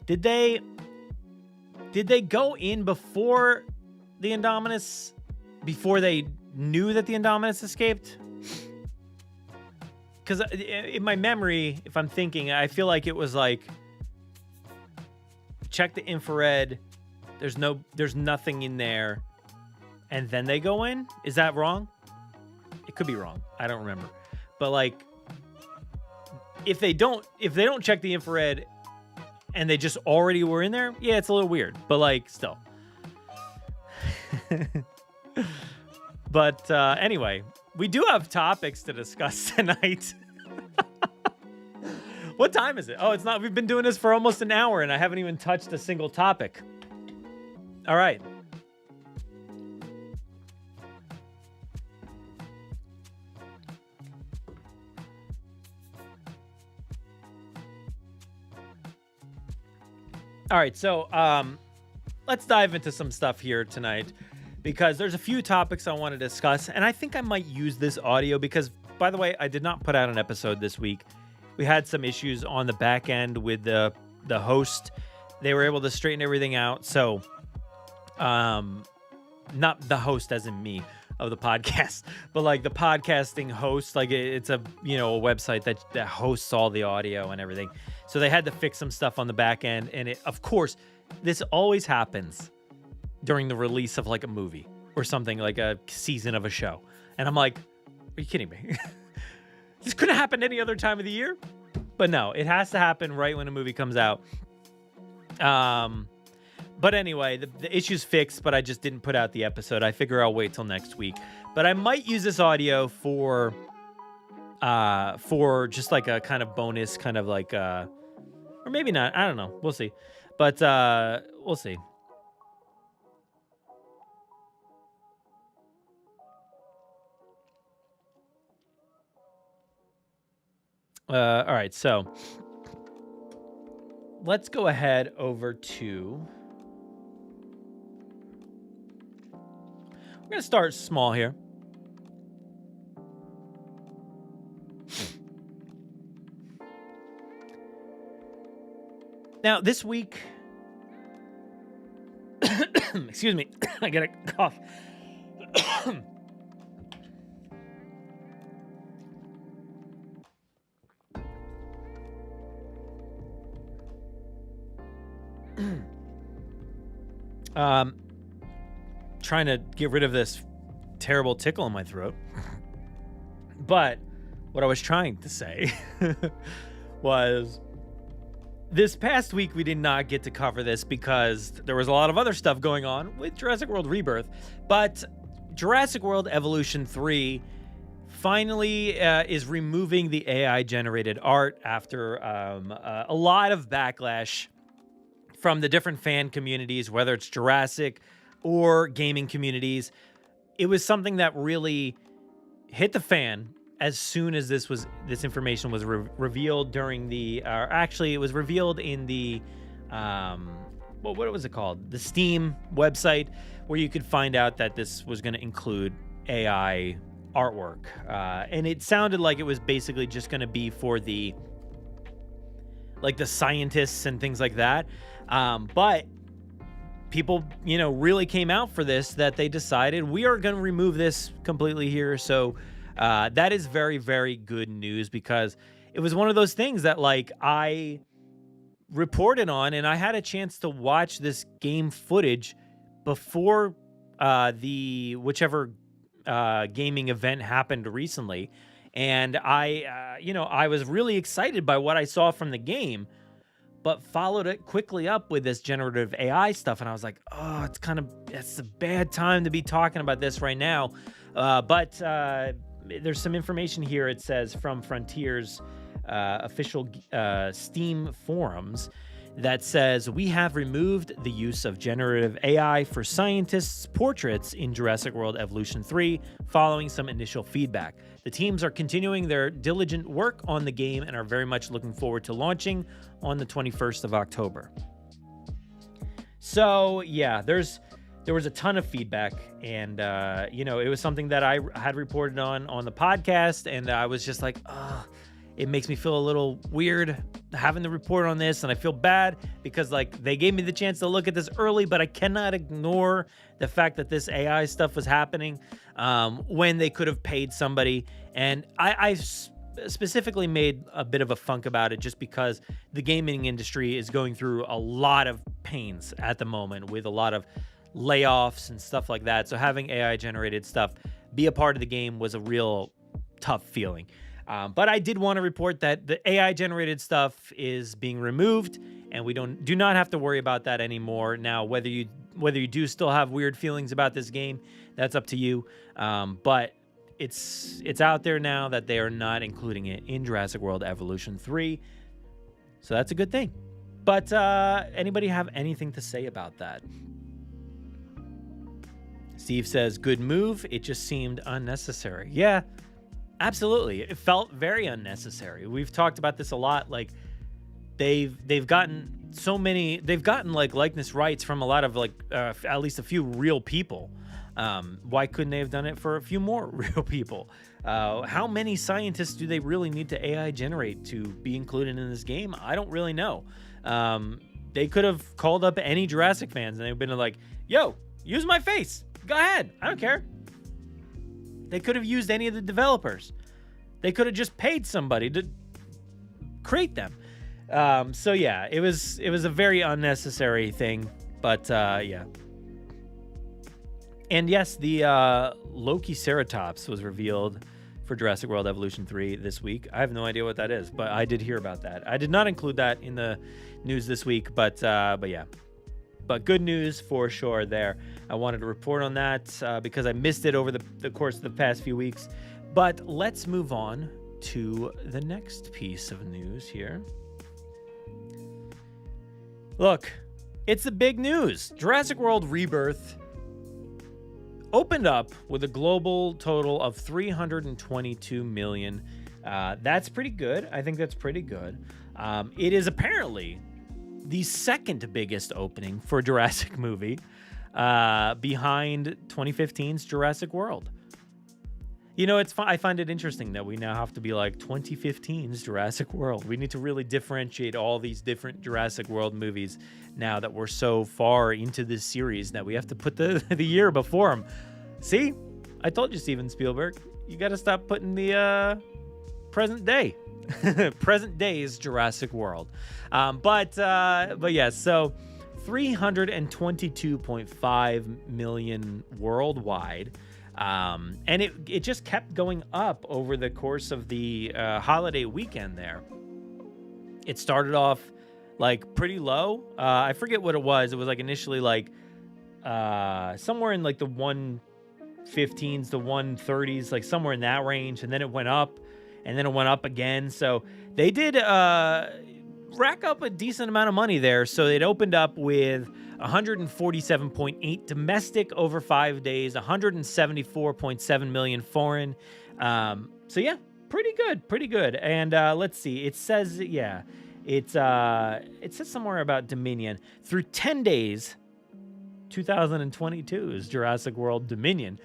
Did they go in before the Indominus, before they knew that the Indominus escaped? Because in my memory, if I'm thinking, I feel like it was like, check the infrared. There's nothing in there, and then they go in. Is that wrong? It could be wrong. I don't remember. But like, if they don't check the infrared and they just already were in there, yeah, it's a little weird. But like, still. But anyway, we do have topics to discuss tonight. What time is it? Oh, it's not. We've been doing this for almost an hour and I haven't even touched a single topic. All right. All right, so let's dive into some stuff here tonight because there's a few topics I want to discuss, and I think I might use this audio because, by the way, I did not put out an episode this week. We had some issues on the back end with the host. They were able to straighten everything out, so not the host as in me of the podcast, but like the podcasting host, like it's a website that hosts all the audio and everything. So they had to fix some stuff on the back end. And of course, this always happens during the release of like a movie or something, like a season of a show. And I'm like, are you kidding me? This couldn't happen any other time of the year. But no, it has to happen right when a movie comes out. But anyway, the issue's fixed, but I just didn't put out the episode. I figure I'll wait till next week. But I might use this audio for just like a kind of bonus, kind of like, or maybe not. I don't know. We'll see. But we'll see. All right. So let's go ahead over to... We're going to start small here. Now, this week... Excuse me. I got a cough. Trying to get rid of this terrible tickle in my throat. But what I was trying to say was this past week we did not get to cover this because there was a lot of other stuff going on with Jurassic World Rebirth. But Jurassic World Evolution 3 finally is removing the AI-generated art after a lot of backlash from the different fan communities, whether it's Jurassic or gaming communities. It was something that really hit the fan as soon as this information was revealed during the, actually it was revealed in the, what was it called? The Steam website, where you could find out that this was going to include AI artwork. And it sounded like it was basically just going to be for the, like the scientists and things like that. But people, really came out for this, that they decided we are going to remove this completely here. So that is very, very good news, because it was one of those things that like I reported on, and I had a chance to watch this game footage before the whichever gaming event happened recently. And I was really excited by what I saw from the game, but followed it quickly up with this generative AI stuff. And I was like, oh, it's a bad time to be talking about this right now. But there's some information here. It says from Frontier's official Steam forums that says, we have removed the use of generative AI for scientists' portraits in Jurassic World Evolution 3 following some initial feedback. The teams are continuing their diligent work on the game and are very much looking forward to launching on the 21st of October. So, yeah, there was a ton of feedback, and, it was something that I had reported on the podcast, and I was just like, it makes me feel a little weird having to report on this, and I feel bad because, like, they gave me the chance to look at this early, but I cannot ignore the fact that this AI stuff was happening when they could have paid somebody. And I specifically made a bit of a funk about it just because the gaming industry is going through a lot of pains at the moment with a lot of layoffs and stuff like that. So having AI-generated stuff be a part of the game was a real tough feeling. But I did want to report that the AI-generated stuff is being removed, and we do not have to worry about that anymore. Now, whether you do still have weird feelings about this game, that's up to you. But it's out there now that they are not including it in Jurassic World Evolution 3, so that's a good thing. But anybody have anything to say about that? Steve says, good move. It just seemed unnecessary. Yeah. Absolutely. It felt very unnecessary. We've talked about this a lot. Like they've gotten like likeness rights from a lot of like at least a few real people. Why couldn't they have done it for a few more real people? How many scientists do they really need to AI generate to be included in this game? I don't really know. They could have called up any Jurassic fans and they've been like, yo, use my face. Go ahead. I don't care. They could have used any of the developers. They could have just paid somebody to create them. So yeah, it was a very unnecessary thing, but yeah. And yes, the Loki Ceratops was revealed for Jurassic World Evolution 3 this week. I have no idea what that is, but I did hear about that. I did not include that in the news this week, but yeah. But good news for sure there. I wanted to report on that because I missed it over the course of the past few weeks. But let's move on to the next piece of news here. Look, it's the big news. Jurassic World Rebirth opened up with a global total of $322 million. That's pretty good. I think that's pretty good. It is apparently the second biggest opening for a Jurassic movie, behind 2015's Jurassic World. You know, I find it interesting that we now have to be like 2015's Jurassic World. We need to really differentiate all these different Jurassic World movies now that we're so far into this series that we have to put the year before them. See? I told you, Steven Spielberg. You got to stop putting the present day. Present day's Jurassic World. But yeah, so 322.5 million worldwide. And it just kept going up over the course of the holiday weekend there. It started off like pretty low. I forget what it was. It was like initially like somewhere in like the 115s to 130s, like somewhere in that range. And then it went up. And then it went up again. So they did rack up a decent amount of money there. So it opened up with 147.8 domestic over 5 days, 174.7 million foreign. So yeah, pretty good. And let's see. It says, yeah, it says somewhere about Dominion. Through 10 days, 2022's Jurassic World Dominion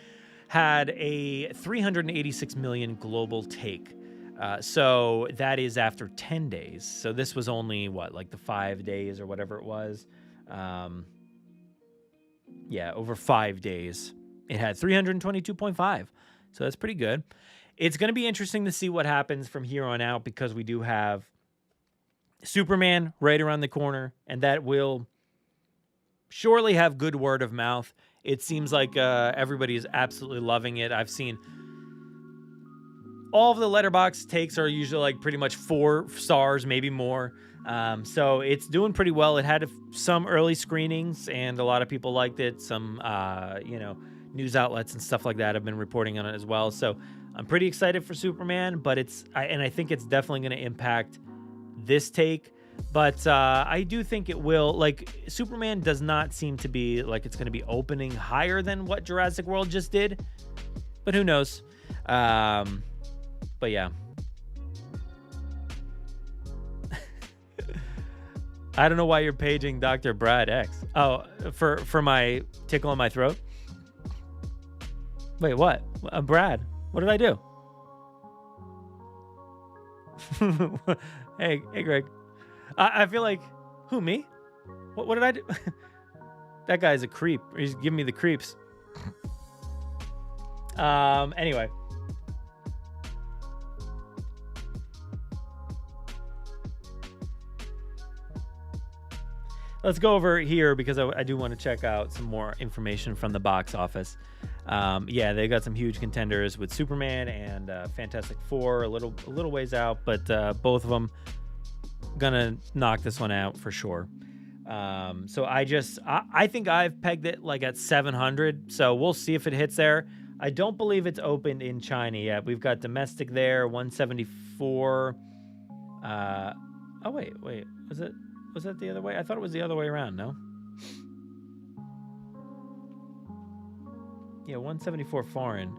had a 386 million global take. So that is after 10 days. So this was only like the 5 days or whatever it was. Yeah, over 5 days, it had 322.5. So that's pretty good. It's going to be interesting to see what happens from here on out because we do have Superman right around the corner, and that will surely have good word of mouth. It seems like everybody is absolutely loving it. I've seen all of the Letterboxd takes are usually like pretty much 4 stars, maybe more. So it's doing pretty well. It had some early screenings, and a lot of people liked it. Some, news outlets and stuff like that have been reporting on it as well. So I'm pretty excited for Superman, but I think it's definitely going to impact this take. But I do think it will. Like, Superman does not seem to be like it's going to be opening higher than what Jurassic World just did. But who knows? But yeah. I don't know why you're paging Dr. Brad X. Oh, for my tickle in my throat? Wait, what? Brad, what did I do? Hey, Greg. I feel like, who, me? What did I do? That guy's a creep. He's giving me the creeps. Anyway. Let's go over here because I do want to check out some more information from the box office. Yeah, they got some huge contenders with Superman and Fantastic Four, a little ways out, but both of them gonna knock this one out for sure. So I think I've pegged it like at 700. So we'll see if it hits there. I don't believe it's opened in China yet. We've got domestic there, 174. Oh wait, was that the other way? I thought it was the other way around, no? Yeah, 174 foreign.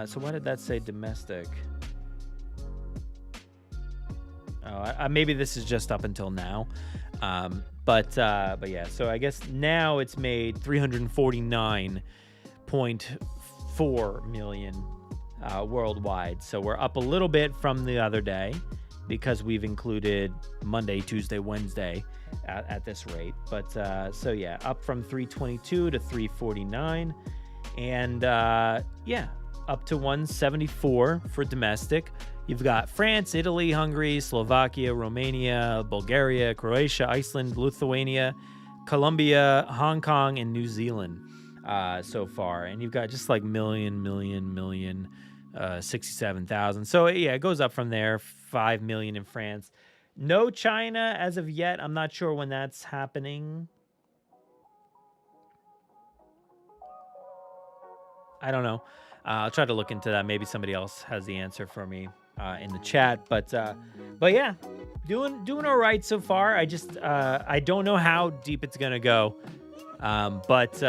So why did that say domestic? Oh, maybe this is just up until now. But yeah, so I guess now it's made 349.4 million worldwide. So we're up a little bit from the other day, because we've included Monday, Tuesday, Wednesday at this rate. But so yeah, up from 322 to 349. And yeah, up to 174 for domestic. You've got France, Italy, Hungary, Slovakia, Romania, Bulgaria, Croatia, Iceland, Lithuania, Colombia, Hong Kong, and New Zealand so far. And you've got just like million, 67,000. So yeah, it goes up from there. 5 million in France. No China as of yet. I'm not sure when that's happening. I don't know. I'll try to look into that. Maybe somebody else has the answer for me in the chat. But yeah, doing all right so far. I don't know how deep it's gonna go. But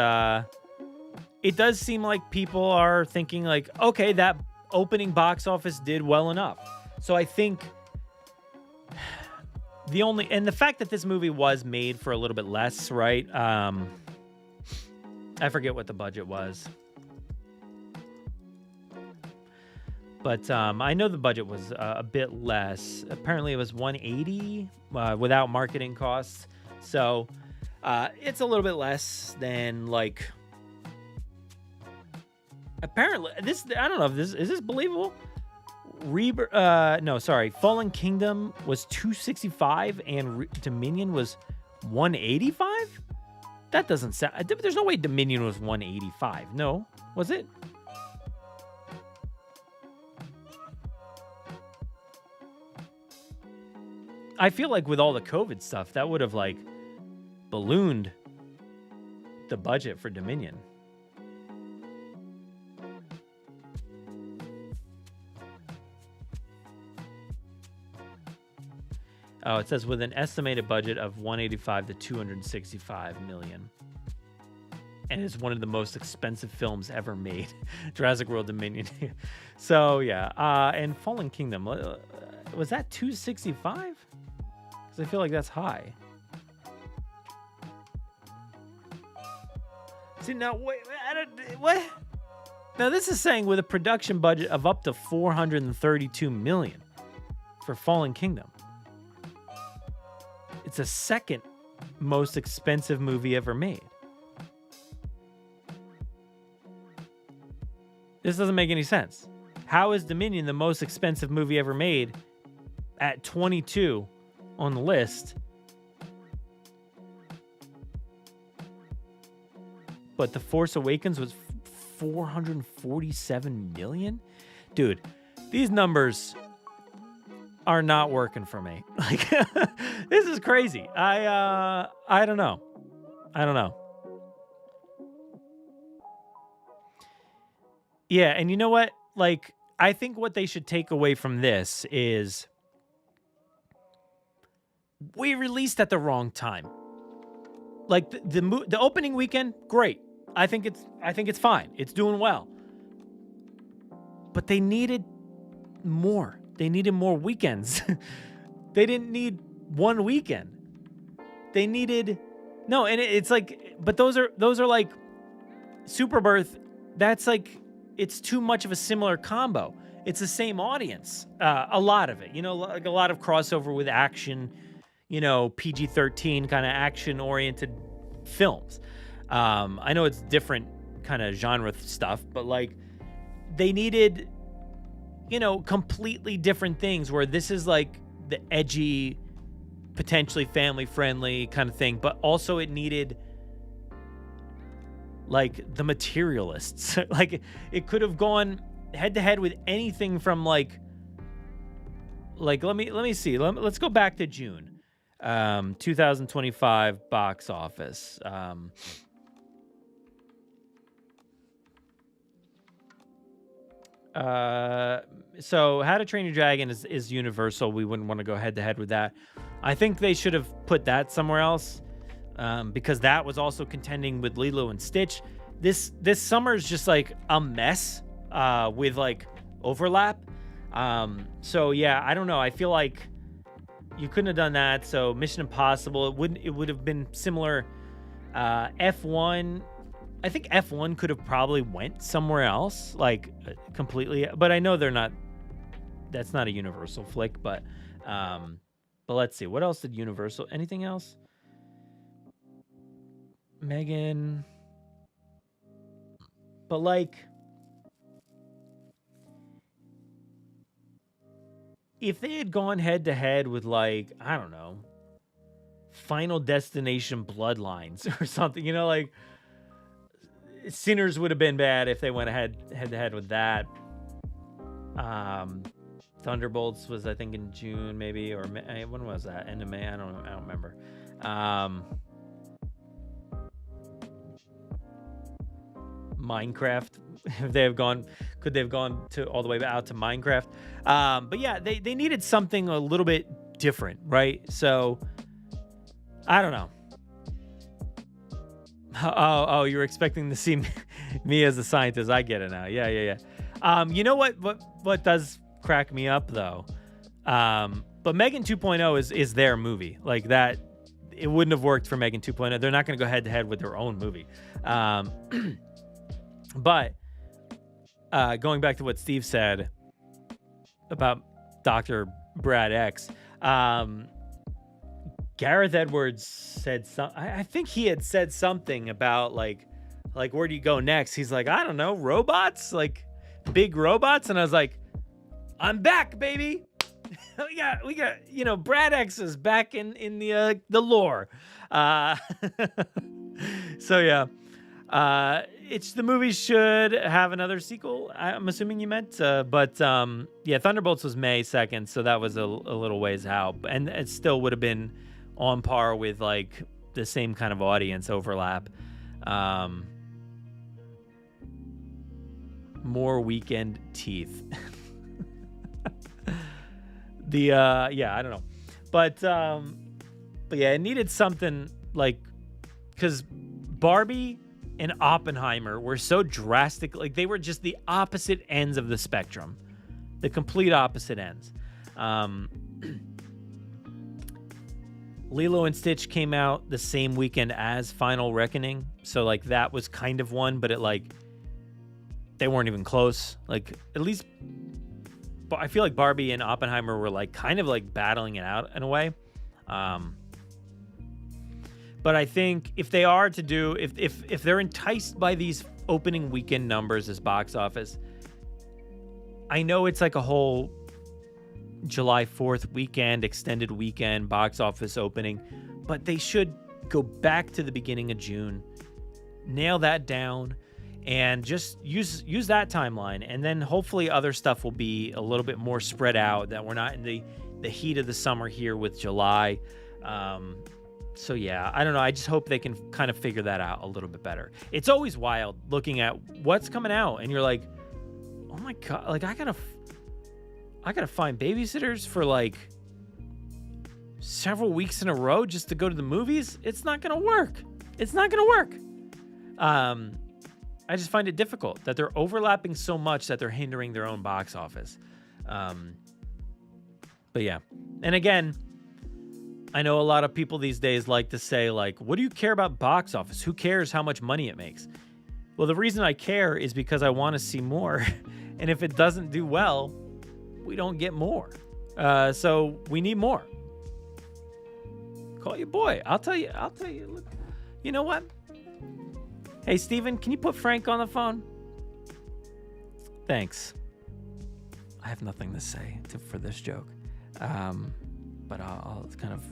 it does seem like people are thinking like, okay, that opening box office did well enough. So I think the fact that this movie was made for a little bit less, right? I forget what the budget was. But I know the budget was a bit less. Apparently it was 180 without marketing costs. So it's a little bit less than like, apparently this, I don't know if this is believable. Fallen Kingdom was 265 and Dominion was 185. That doesn't sound. There's no way Dominion was 185. No, was it? I feel like with all the COVID stuff, that would have like ballooned the budget for Dominion. Oh, it says with an estimated budget of 185 to 265 million. And it's one of the most expensive films ever made. Jurassic World Dominion. So, yeah. And Fallen Kingdom, was that 265? Because I feel like that's high. See, now, wait, what? Now, this is saying with a production budget of up to 432 million for Fallen Kingdom. It's the second most expensive movie ever made. This doesn't make any sense. How is Dominion the most expensive movie ever made at 22 on the list? But The Force Awakens was $447 million? Dude, these numbers are not working for me. Like, this is crazy. I don't know. Yeah, and you know what? Like, I think what they should take away from this is we released at the wrong time. Like the opening weekend, great. I think it's fine. It's doing well. But they needed more. They needed more weekends. They didn't need one weekend. They needed and it's like, but those are like Superbirth. That's like, it's too much of a similar combo. It's the same audience. A lot of it, like a lot of crossover with action, PG-13 kind of action oriented films. I know it's different kind of genre stuff, but like they needed, completely different things where this is like the edgy, potentially family friendly kind of thing, but also it needed like the Materialists. Like it could have gone head to head with anything from like let me see. Let's go back to June. 2025 box office. So How to Train Your Dragon is Universal. We wouldn't want to go head to head with that. I think they should have put that somewhere else, because that was also contending with Lilo and Stitch. This summer is just like a mess with like overlap. So yeah, I don't know. I feel like you couldn't have done that. So Mission Impossible, it would have been similar. F1, I think F1 could have probably went somewhere else, like completely. But I know that's not a Universal flick. But let's see, what else did Universal? Anything else? Megan. But like, if they had gone head to head with like, I don't know, Final Destination Bloodlines or something, like Sinners would have been bad if they went head to head with that. Thunderbolts was, I think, in June maybe, or when was that? End of May? I don't remember. Minecraft, if they have gone, could they have gone to all the way out to Minecraft? But yeah, they needed something a little bit different, right? So I don't know. Oh, you're expecting to see me as a scientist. I get it now. Yeah. You know what does crack me up though? But Megan 2.0 is their movie. Like that, it wouldn't have worked for Megan 2.0. They're not going to go head to head with their own movie. But going back to what Steve said about Dr. Brad X, Gareth Edwards said I think he had said something about like where do you go next? He's like, I don't know, robots, like big robots. And I was like, I'm back, baby. we got Brad X is back in the lore. So yeah. It's the movie should have another sequel, I'm assuming you meant. But yeah, Thunderbolts was May 2nd, so that was a little ways out. And it still would have been on par with like the same kind of audience overlap. More weekend teeth. Yeah, I don't know. But yeah, it needed something like, because Barbie and Oppenheimer were so drastic, like they were just the opposite ends of the spectrum, the complete opposite ends. Lilo and Stitch came out the same weekend as Final Reckoning, so like that was kind of one, but it like they weren't even close. Like at least I feel like Barbie and Oppenheimer were like kind of like battling it out in a way. But I think if they are to do, if they're enticed by these opening weekend numbers as box office, I know it's like a whole July 4th weekend, extended weekend, box office opening, but they should go back to the beginning of June, nail that down, and just use that timeline. And then hopefully other stuff will be a little bit more spread out, that we're not in the heat of the summer here with July. So yeah, I don't know. I just hope they can kind of figure that out a little bit better. It's always wild looking at what's coming out, and you're like, oh my God, like I gotta find babysitters for like several weeks in a row just to go to the movies. It's not gonna work. It's not gonna work. I just find it difficult that they're overlapping so much that they're hindering their own box office. But yeah, and again, I know a lot of people these days like to say, like, what do you care about box office? Who cares how much money it makes? Well, the reason I care is because I want to see more. And if it doesn't do well, we don't get more. So we need more. Call your boy. I'll tell you. Look, you know what? Hey, Steven, can you put Frank on the phone? Thanks. I have nothing to say for this joke. But I'll kind of,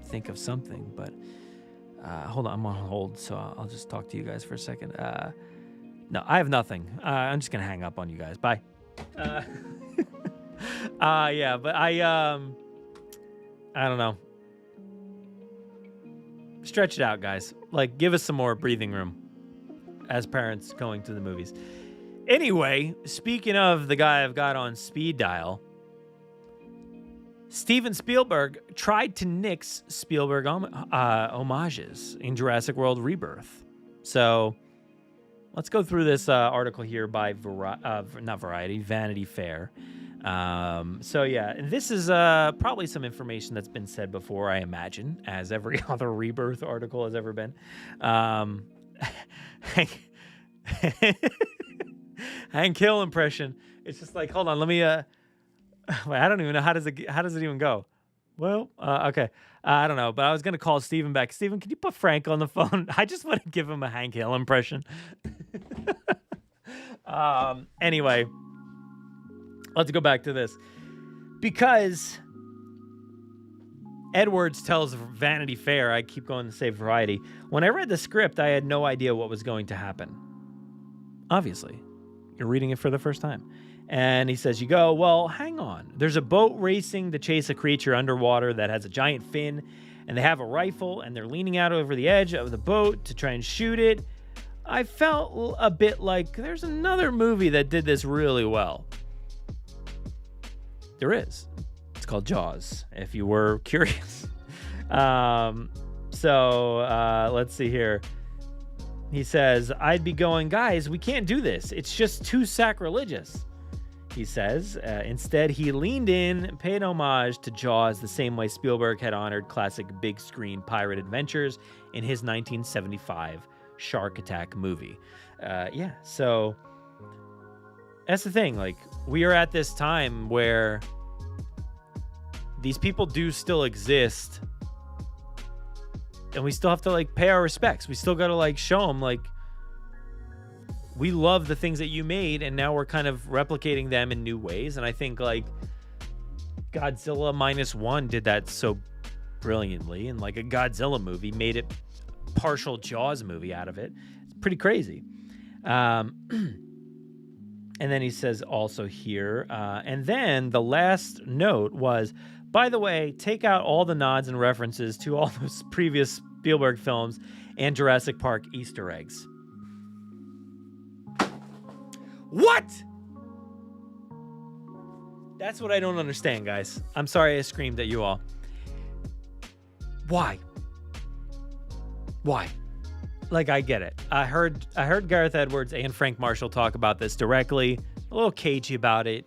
think of something. But hold on, I'm on hold, so I'll just talk to you guys for a second. No, I have nothing. I'm just gonna hang up on you guys. Bye. Yeah, but I don't know. Stretch it out, guys. Like, give us some more breathing room as parents going to the movies. Anyway, speaking of the guy I've got on speed dial, Steven Spielberg tried to nix Spielberg homages in Jurassic World Rebirth. So let's go through this article here by Vanity Fair. So yeah, this is probably some information that's been said before, I imagine, as every other Rebirth article has ever been. Hank Hill impression. It's just like, hold on, let me. Wait, I don't even know how does it even go. Well, okay, I don't know, but I was gonna call Steven back. Steven, can you put Frank on the phone? I just want to give him a Hank Hill impression. Anyway, let's go back to this, because Edwards tells Vanity Fair, I keep going to say Variety, when I read the script, I had no idea what was going to happen. Obviously, you're reading it for the first time. And he says, you go, well, hang on. There's a boat racing to chase a creature underwater that has a giant fin, and they have a rifle, and they're leaning out over the edge of the boat to try and shoot it. I felt a bit like there's another movie that did this really well. There is. It's called Jaws, if you were curious. So let's see here. He says, I'd be going, guys, we can't do this. It's just too sacrilegious. He says, instead, he leaned in, paid homage to Jaws the same way Spielberg had honored classic big screen pirate adventures in his 1975 Shark Attack movie. Yeah, so that's the thing. Like, we are at this time where these people do still exist, and we still have to, like, pay our respects. We still got to, like, show them, like, we love the things that you made, and now we're kind of replicating them in new ways. And I think, like, Godzilla -1 did that so brilliantly, and like a Godzilla movie made it partial Jaws movie out of it. It's pretty crazy. And then he says also here, and then the last note was, by the way, take out all the nods and references to all those previous Spielberg films and Jurassic Park Easter eggs. What? That's what I don't understand, guys. I'm sorry I screamed at you all. Why? Like, I get it. I heard Gareth Edwards and Frank Marshall talk about this directly. A little cagey about it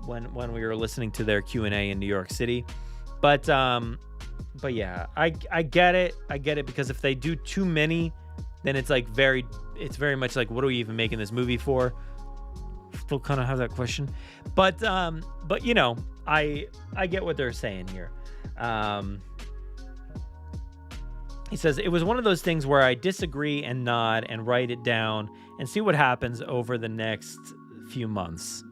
when we were listening to their Q&A in New York City. But yeah, I get it. I get it, because if they do too many, then it's very much like, what are we even making this movie for? Still kind of have that question, but you know, I get what they're saying here. He says, it was one of those things where I disagree and nod and write it down and see what happens over the next few months.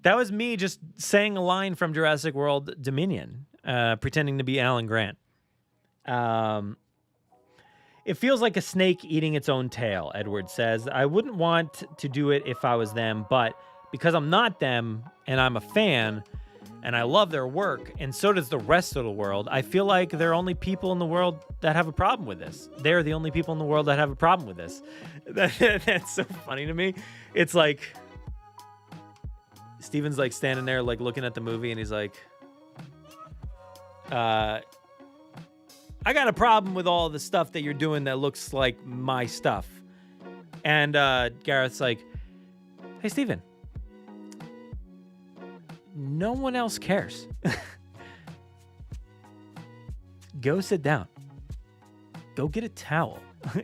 That was me just saying a line from Jurassic World Dominion, pretending to be Alan Grant. It feels like a snake eating its own tail, Edward says. I wouldn't want to do it if I was them, but because I'm not them and I'm a fan and I love their work, and so does the rest of the world, I feel like they're only people in the world that have a problem with this. They're the only people in the world that have a problem with this. That's so funny to me. It's like Steven's like standing there like looking at the movie and he's like, I got a problem with all the stuff that you're doing that looks like my stuff. And Gareth's like, hey, Steven, no one else cares. Go sit down. Go get a towel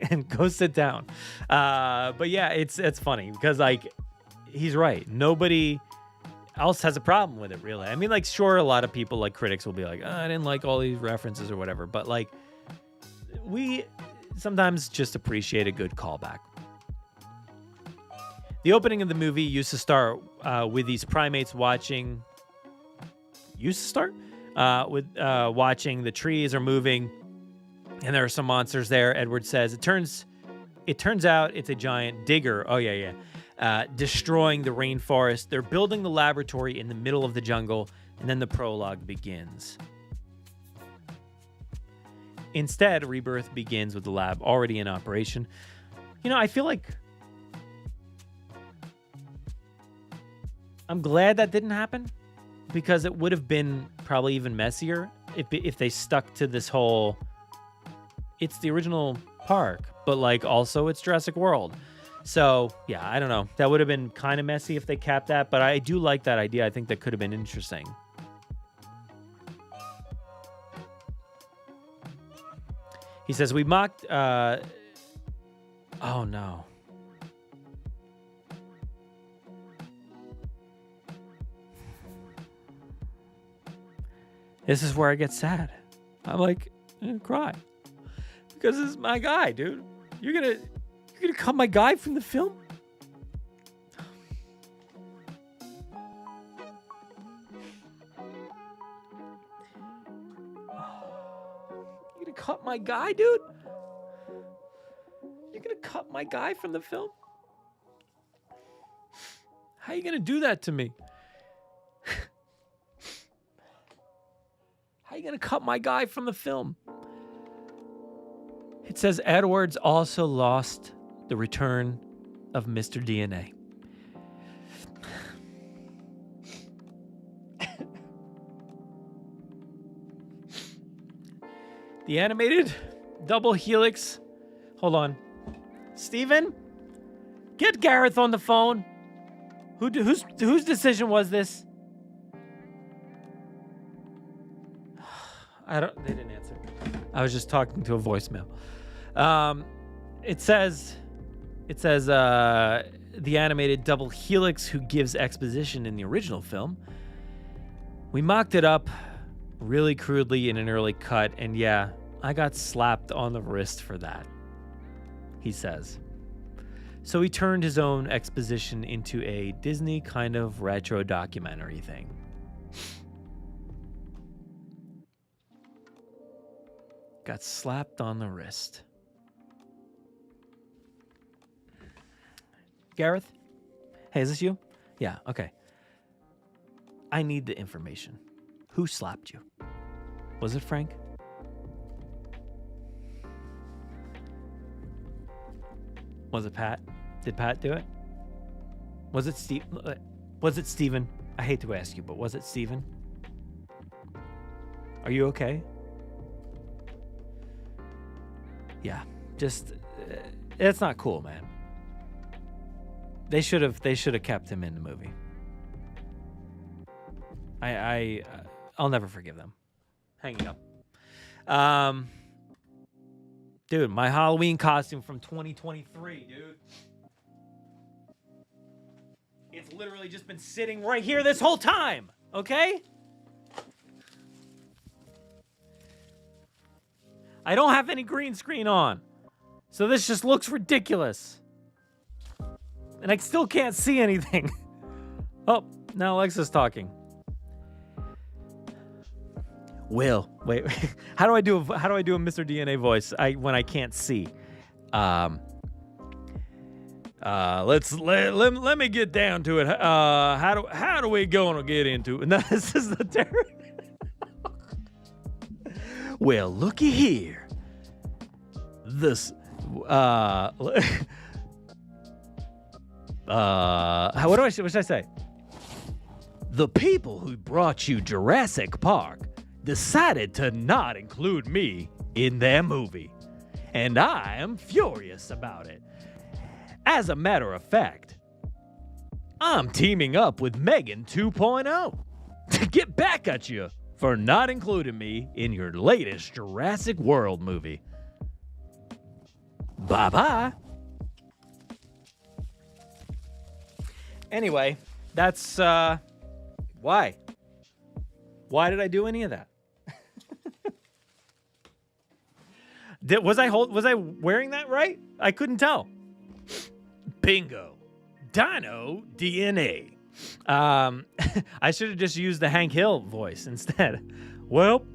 and go sit down. But yeah, it's funny because like he's right. Nobody else has a problem with it, really. I mean, like, sure, a lot of people, like critics, will be like, I didn't like all these references or whatever. But like, we sometimes just appreciate a good callback. The opening of the movie used to start with these primates watching. Watching the trees are moving, and there are some monsters there. Edward says it turns out it's a giant digger. Oh yeah. Destroying the rainforest. They're building the laboratory in the middle of the jungle, and then the prologue begins. Instead, Rebirth begins with the lab already in operation. You know, I feel like I'm glad that didn't happen, because it would have been probably even messier if they stuck to this whole, it's the original park, but like also it's Jurassic World. So, yeah, I don't know. That would have been kind of messy if they capped that, but I do like that idea. I think that could have been interesting. He says, we mocked... oh, no. This is where I get sad. I'm like, I'm gonna cry. Because this is my guy, dude. You're gonna cut my guy from the film? You're gonna cut my guy, dude? You're gonna cut my guy from the film? How are you gonna do that to me? How are you gonna cut my guy from the film? It says Edwards also lost the return of Mr. DNA. The animated double helix. Hold on. Steven? Get Gareth on the phone. Whose decision was this? They didn't answer. I was just talking to a voicemail. It says the animated double helix who gives exposition in the original film. We mocked it up really crudely in an early cut, and yeah, I got slapped on the wrist for that, he says. So he turned his own exposition into a Disney kind of retro documentary thing. Got slapped on the wrist. Gareth? Hey, is this you? Yeah, okay. I need the information. Who slapped you? Was it Frank? Was it Pat? Did Pat do it? Was it Steve? Was it Steven? I hate to ask you, but was it Steven? Are you okay? Yeah, just it's not cool, man. They should have kept him in the movie. I'll never forgive them. Hanging up. Dude, my Halloween costume from 2023, dude. It's literally just been sitting right here this whole time, okay? I don't have any green screen on. So this just looks ridiculous. And I still can't see anything. Oh, now Alexa's talking. Will, wait. How do I do a Mr. DNA voice when I can't see? Let me get down to it. How do we gonna get into it? No, this is the terror. Well, looky here. This what should I say? The people who brought you Jurassic Park decided to not include me in their movie, and I am furious about it. As a matter of fact, I'm teaming up with Megan 2.0 to get back at you for not including me in your latest Jurassic World movie. Bye-bye. Anyway, that's why. Why did I do any of that? Was I wearing that right? I couldn't tell. Bingo. Dino DNA. I should have just used the Hank Hill voice instead. Well,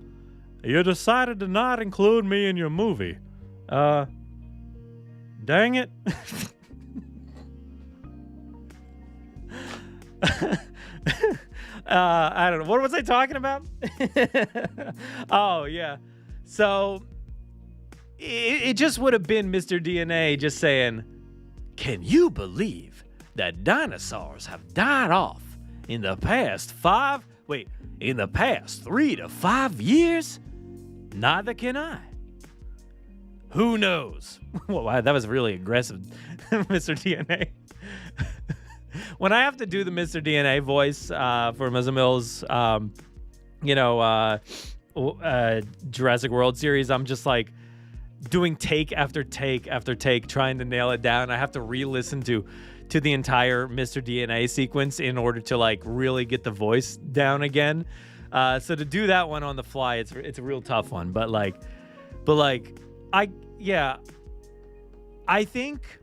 you decided to not include me in your movie. Dang it. I don't know. What was I talking about? Oh, yeah. So it just would have been Mr. DNA just saying, can you believe that dinosaurs have died off in the past 3 to 5 years? Neither can I. Who knows? Well, that was really aggressive, Mr. DNA. When I have to do the Mr. DNA voice for Ms. Mills, Jurassic World series, I'm just like doing take after take after take, trying to nail it down. I have to re-listen to the entire Mr. DNA sequence in order to like really get the voice down again. So to do that one on the fly, it's a real tough one. But I think.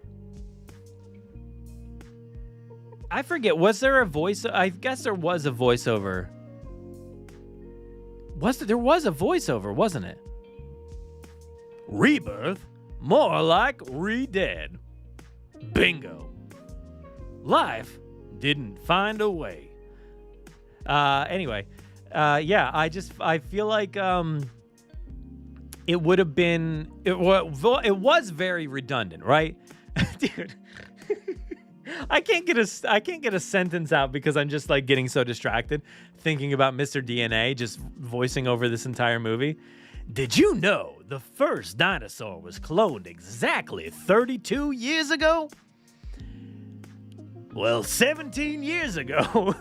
I forget, was there a voice? I guess there was a voiceover. There was a voiceover, wasn't it? Rebirth? More like re-dead. Bingo. Life didn't find a way. Anyway, I feel like it would have been, it was very redundant, right? Dude. I can't get a sentence out because I'm just like getting so distracted thinking about Mr. DNA just voicing over this entire movie. Did you know the first dinosaur was cloned exactly 32 years ago? Well, 17 years ago,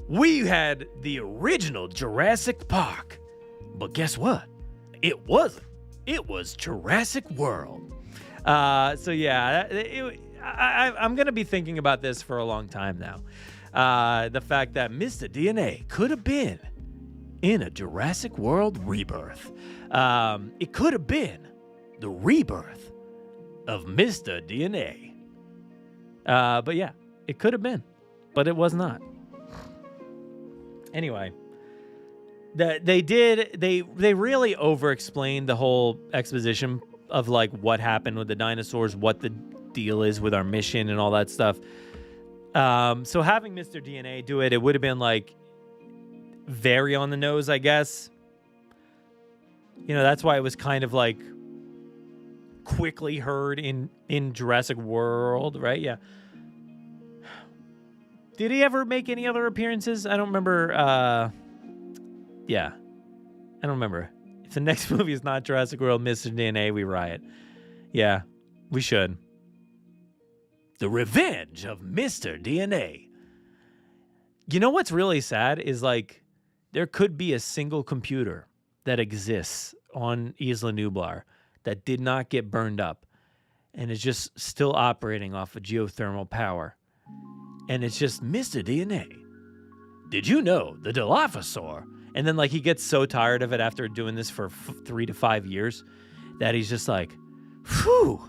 we had the original Jurassic Park. But guess what? It wasn't. It was Jurassic World. I'm going to be thinking about this for a long time now. The fact that Mr. DNA could have been in a Jurassic World Rebirth. It could have been the rebirth of Mr. DNA. But yeah, it could have been, but it was not. Anyway, they really over-explained the whole exposition of like what happened with the dinosaurs, what the deal is with our mission and all that stuff. So having Mr. DNA do it would have been like very on the nose, I guess. You know, that's why it was kind of like quickly heard in Jurassic World, right? Yeah. Did he ever make any other appearances? I don't remember. Yeah. I don't remember. If the next movie is not Jurassic World, Mr. DNA, we riot. Yeah, we should. The Revenge of Mr. DNA. You know what's really sad is like there could be a single computer that exists on Isla Nublar that did not get burned up and is just still operating off of geothermal power. And it's just Mr. DNA. Did you know the Dilophosaur? And then like he gets so tired of it after doing this for 3 to 5 years that he's just like, phew,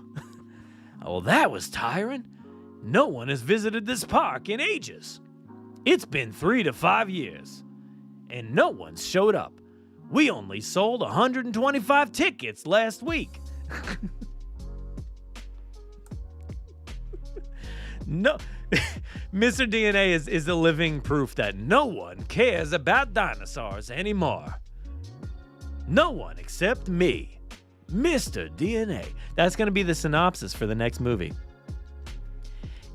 well, that was tiring. No one has visited this park in ages. It's been 3 to 5 years, and no one's showed up. We only sold 125 tickets last week. No, Mr. DNA is the living proof that no one cares about dinosaurs anymore. No one except me, Mr. DNA. That's going to be the synopsis for the next movie.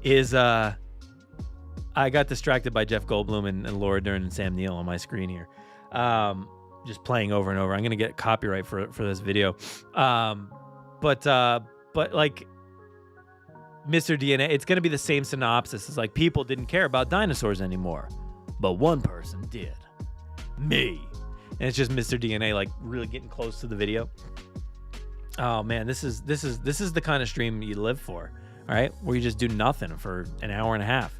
I got distracted by Jeff Goldblum and Laura Dern and Sam Neill on my screen here. Just playing over and over. I'm going to get copyright for this video. But like Mr. DNA, it's going to be the same synopsis. It's like people didn't care about dinosaurs anymore, but one person did. Me. And it's just Mr. DNA like really getting close to the video. Oh man, this is the kind of stream you live for, all right? Where you just do nothing for an hour and a half.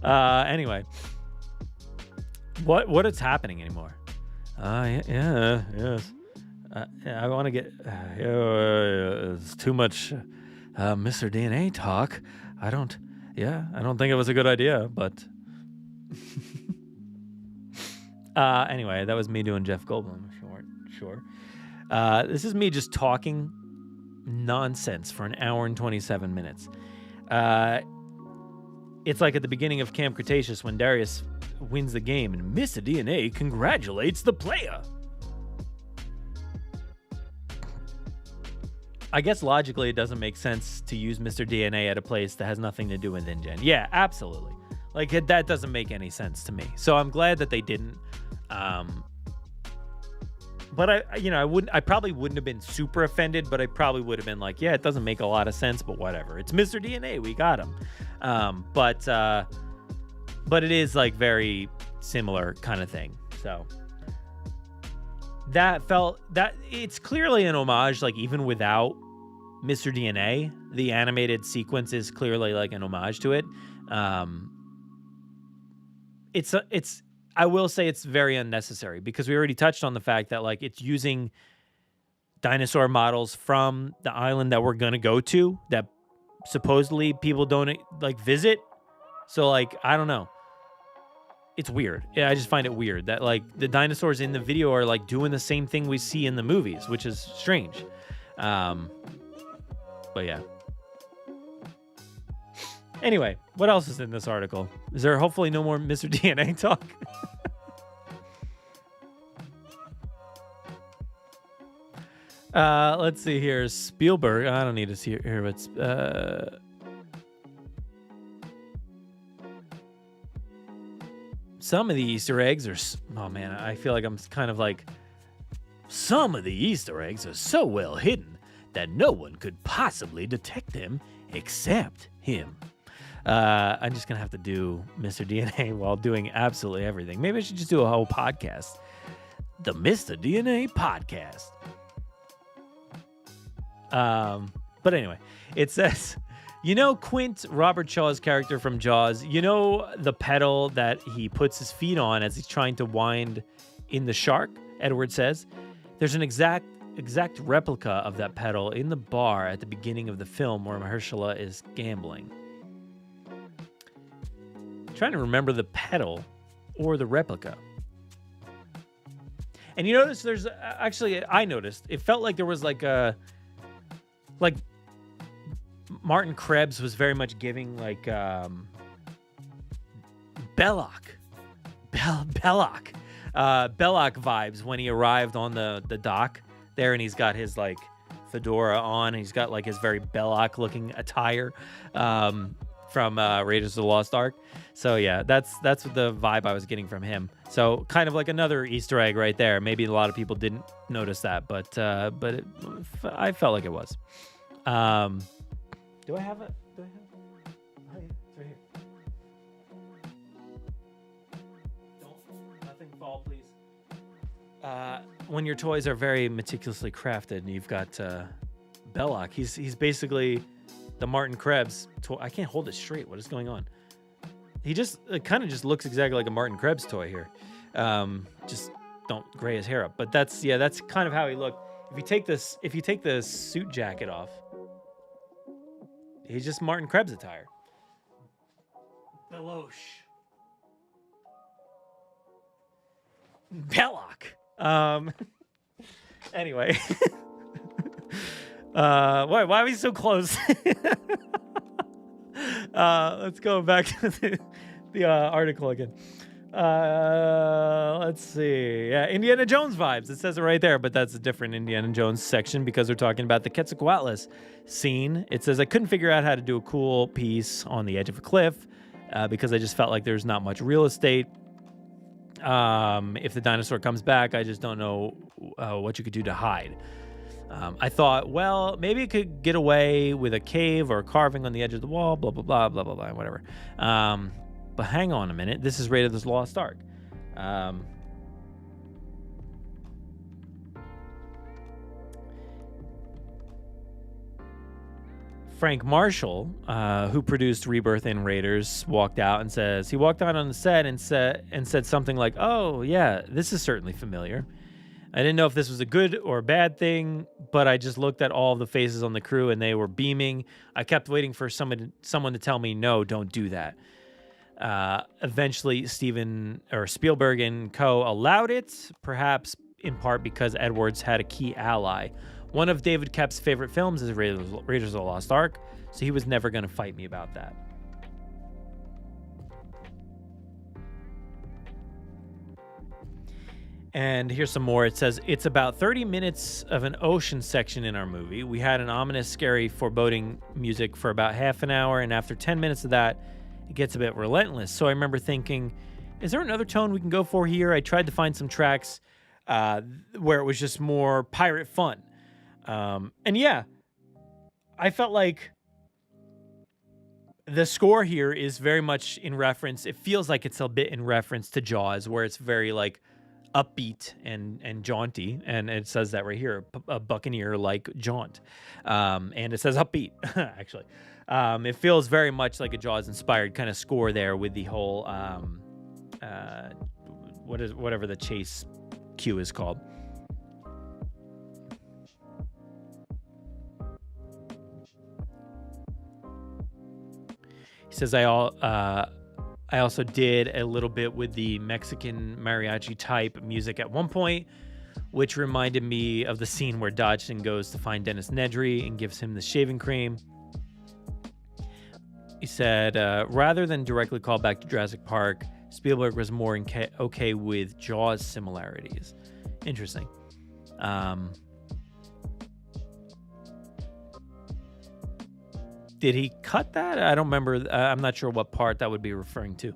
Anyway, what is happening anymore? Yes. I want to get. It's too much, Mr. DNA talk. I don't think it was a good idea, but. Anyway, that was me doing Jeff Goldblum. If you weren't sure, this is me just talking nonsense for an hour and 27 minutes. It's like at the beginning of Camp Cretaceous when Darius wins the game and Mr. DNA congratulates the player. I guess logically it doesn't make sense to use Mr. DNA at a place that has nothing to do with InGen. Yeah, absolutely. Like that doesn't make any sense to me. So I'm glad that they didn't. But I probably wouldn't have been super offended, but I probably would have been like, yeah, it doesn't make a lot of sense, but whatever. It's Mr. DNA, we got him. But it is like very similar kind of thing. So that it's clearly an homage, like even without Mr. DNA, the animated sequence is clearly like an homage to it. I will say it's very unnecessary because we already touched on the fact that like it's using dinosaur models from the island that we're going to go to that supposedly people don't like visit. So like, I don't know. It's weird. Yeah, I just find it weird that like the dinosaurs in the video are like doing the same thing we see in the movies, which is strange. But yeah. Anyway, what else is in this article? Is there hopefully no more Mr. DNA talk? Let's see here. Spielberg. I don't need to see here, but some of the Easter eggs are... Oh, man, I feel like I'm kind of like... Some of the Easter eggs are so well hidden that no one could possibly detect them except him. I'm just going to have to do Mr. DNA while doing absolutely everything. Maybe I should just do a whole podcast. The Mr. DNA Podcast. But anyway, it says, Quint, Robert Shaw's character from Jaws, the pedal that he puts his feet on as he's trying to wind in the shark, Edward says. There's an exact replica of that pedal in the bar at the beginning of the film where Mahershala is gambling. Trying to remember the pedal or the replica. And you notice there's actually, I noticed it felt like there was like Martin Krebs was very much giving like Belloc vibes when he arrived on the dock there, and he's got his like fedora on, and he's got like his very Belloc looking attire from Raiders of the Lost Ark. So yeah, that's the vibe I was getting from him. So kind of like another Easter egg right there. Maybe a lot of people didn't notice that, but I felt like it was. Do I have it? Oh, yeah, it's right here. Nothing fall, please. When your toys are very meticulously crafted, and you've got Belloc, he's basically the Martin Krebs toy. I can't hold it straight. What is going on? He just kind of just looks exactly like a Martin Krebs toy here. Just don't gray his hair up. But that's kind of how he looked. If you take the suit jacket off, He's just Martin Krebs attire. Beloche. Belloc. Anyway. Why are we so close? Let's go back to the article again. Let's see. Yeah, Indiana Jones vibes. It says it right there, but that's a different Indiana Jones section because they're talking about the Quetzalcoatlus scene. It says, I couldn't figure out how to do a cool piece on the edge of a cliff because I just felt like there's not much real estate. If the dinosaur comes back, I just don't know what you could do to hide. I thought, well, maybe it could get away with a cave or a carving on the edge of the wall, blah, blah, blah, blah, blah, blah, whatever. But hang on a minute. This is rated as Lost Ark. Frank Marshall, who produced Rebirth and Raiders, walked out and says he walked out on the set and said something like, "Oh yeah, this is certainly familiar. I didn't know if this was a good or a bad thing, but I just looked at all of the faces on the crew and they were beaming. I kept waiting for someone to tell me, no, don't do that." Eventually, Spielberg and co. allowed it, perhaps in part because Edwards had a key ally. One of David Koepp's favorite films is Raiders of the Lost Ark, so he was never going to fight me about that. And here's some more. It says, it's about 30 minutes of an ocean section in our movie. We had an ominous, scary, foreboding music for about half an hour, and after 10 minutes of that, it gets a bit relentless. So I remember thinking, is there another tone we can go for here? I tried to find some tracks where it was just more pirate fun. And yeah, I felt like the score here is very much in reference. It feels like it's a bit in reference to Jaws, where it's very like upbeat and jaunty. And it says that right here, a Buccaneer-like jaunt. And it says upbeat, actually. It feels very much like a Jaws-inspired kind of score there with the whole, whatever the chase cue is called. He says, I also did a little bit with the Mexican mariachi type music at one point, which reminded me of the scene where Dodgson goes to find Dennis Nedry and gives him the shaving cream. He said, rather than directly call back to Jurassic Park, Spielberg was more okay with Jaws similarities. Interesting. Did he cut that? I don't remember. I'm not sure what part that would be referring to.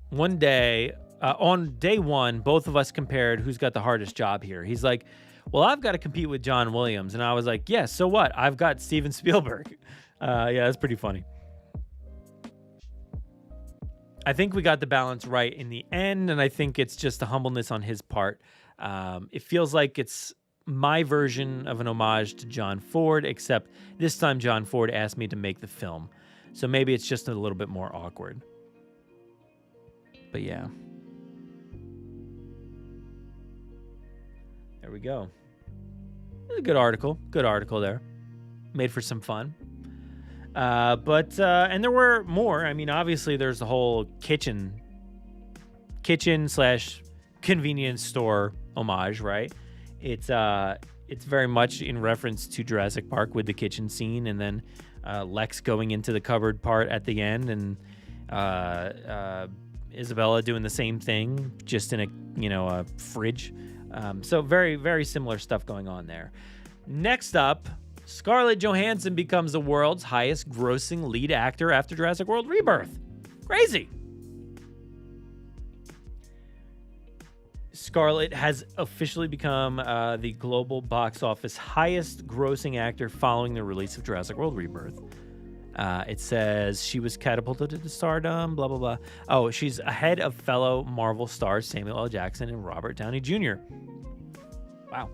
One day, on day one, both of us compared who's got the hardest job here. He's like, well, I've got to compete with John Williams. And I was like, yeah, so what? I've got Steven Spielberg. Yeah, that's pretty funny. I think we got the balance right in the end, and I think it's just a humbleness on his part. It feels like it's my version of an homage to John Ford, except this time John Ford asked me to make the film. So maybe it's just a little bit more awkward. But yeah. There we go. A good article. Good article there. Made for some fun. But and there were more. I mean, obviously there's the whole kitchen / convenience store homage, right? It's very much in reference to Jurassic Park with the kitchen scene, and then Lex going into the cupboard part at the end, and Isabella doing the same thing, just in a fridge. So very, very similar stuff going on there. Next up, Scarlett Johansson becomes the world's highest grossing lead actor after Jurassic World Rebirth. Crazy. Scarlett has officially become the global box office highest grossing actor following the release of Jurassic World Rebirth. It says she was catapulted to stardom, blah, blah, blah. Oh, she's ahead of fellow Marvel stars Samuel L. Jackson and Robert Downey Jr. Wow.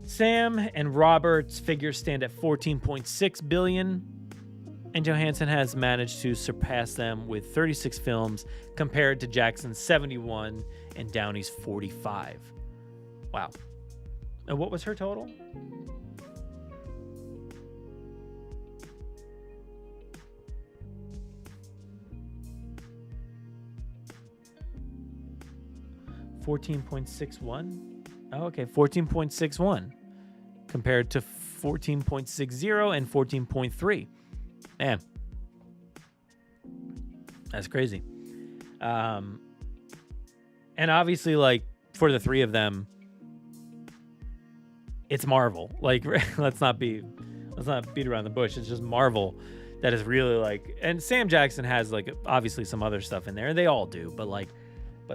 Sam and Robert's figures stand at $14.6 billion, and Johansson has managed to surpass them with 36 films compared to Jackson's 71 and Downey's 45. Wow. And what was her total? $14.61. Oh, okay, 14.61 compared to 14.60 and 14.3. Man, that's crazy. And obviously, like, for the three of them, it's Marvel. Like, let's not beat around the bush. It's just Marvel that is really like, and Sam Jackson has like obviously some other stuff in there, and they all do, but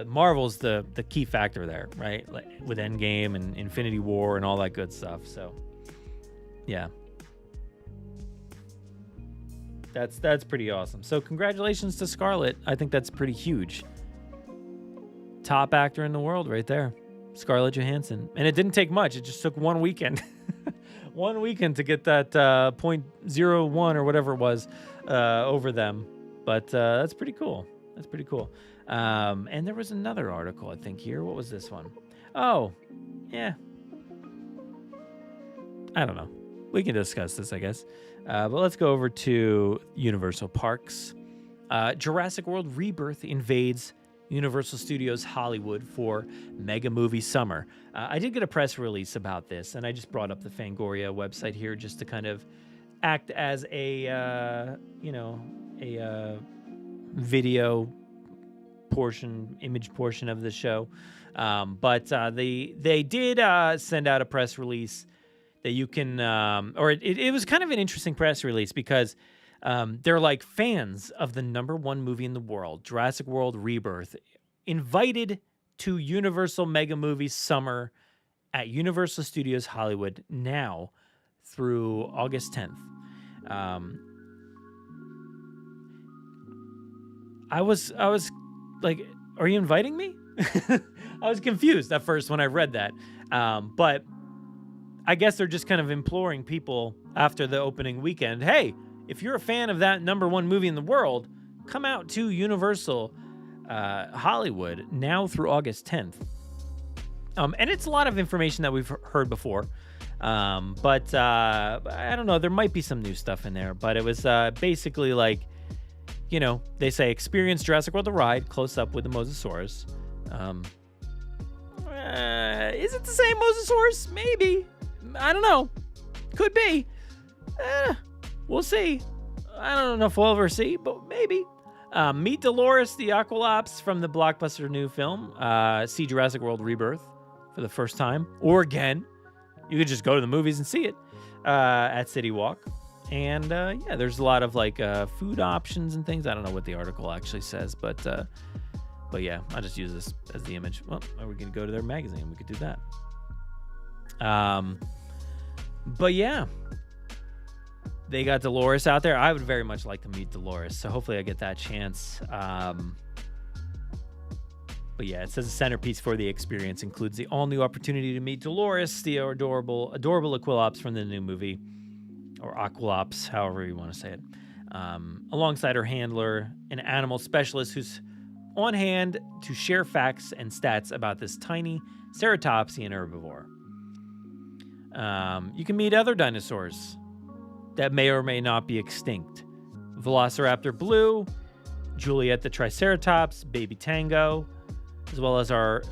Marvel's the key factor there, right? Like with Endgame and Infinity War and all that good stuff. So, yeah. That's pretty awesome. So congratulations to Scarlett. I think that's pretty huge. Top actor in the world right there. Scarlett Johansson. And it didn't take much. It just took one weekend. One weekend to get that 0.01 or whatever it was over them. But that's pretty cool. That's pretty cool. And there was another article, I think, here. What was this one? Oh, yeah. I don't know. We can discuss this, I guess. But let's go over to Universal Parks. Jurassic World Rebirth invades Universal Studios Hollywood for Mega Movie Summer. I did get a press release about this, and I just brought up the Fangoria website here just to kind of act as a video portion, image portion of the show. But they did send out a press release that you can, it was kind of an interesting press release because they're like fans of the #1 movie in the world, Jurassic World Rebirth, invited to Universal Mega Movie Summer at Universal Studios Hollywood now through August 10th. I was like, are you inviting me? I was confused at first when I read that. But I guess they're just kind of imploring people after the opening weekend, hey, if you're a fan of that #1 movie in the world, come out to Universal Hollywood now through August 10th. And it's a lot of information that we've heard before. But I don't know. There might be some new stuff in there. But it was basically like, you know, they say experience Jurassic World the ride close up with the Mosasaurus. Is it the same Mosasaurus? Maybe. I don't know. Could be. We'll see. I don't know if we'll ever see, but maybe. Meet Dolores the Aqualops from the blockbuster new film. See Jurassic World Rebirth for the first time. Or again. You could just go to the movies and see it at City Walk. And yeah, there's a lot of like food options and things. I don't know what the article actually says, but yeah, I'll just use this as the image. Well, we're going to go to their magazine. We could do that. But yeah, they got Dolores out there. I would very much like to meet Dolores, so hopefully I get that chance. But yeah, it says the centerpiece for the experience includes the all-new opportunity to meet Dolores, the adorable Aqualops from the new movie, or Aqualops, however you want to say it, alongside her handler, an animal specialist who's on hand to share facts and stats about this tiny ceratopsian herbivore. You can meet other dinosaurs that may or may not be extinct. Velociraptor Blue, Juliet the Triceratops, Baby Tango, as well as our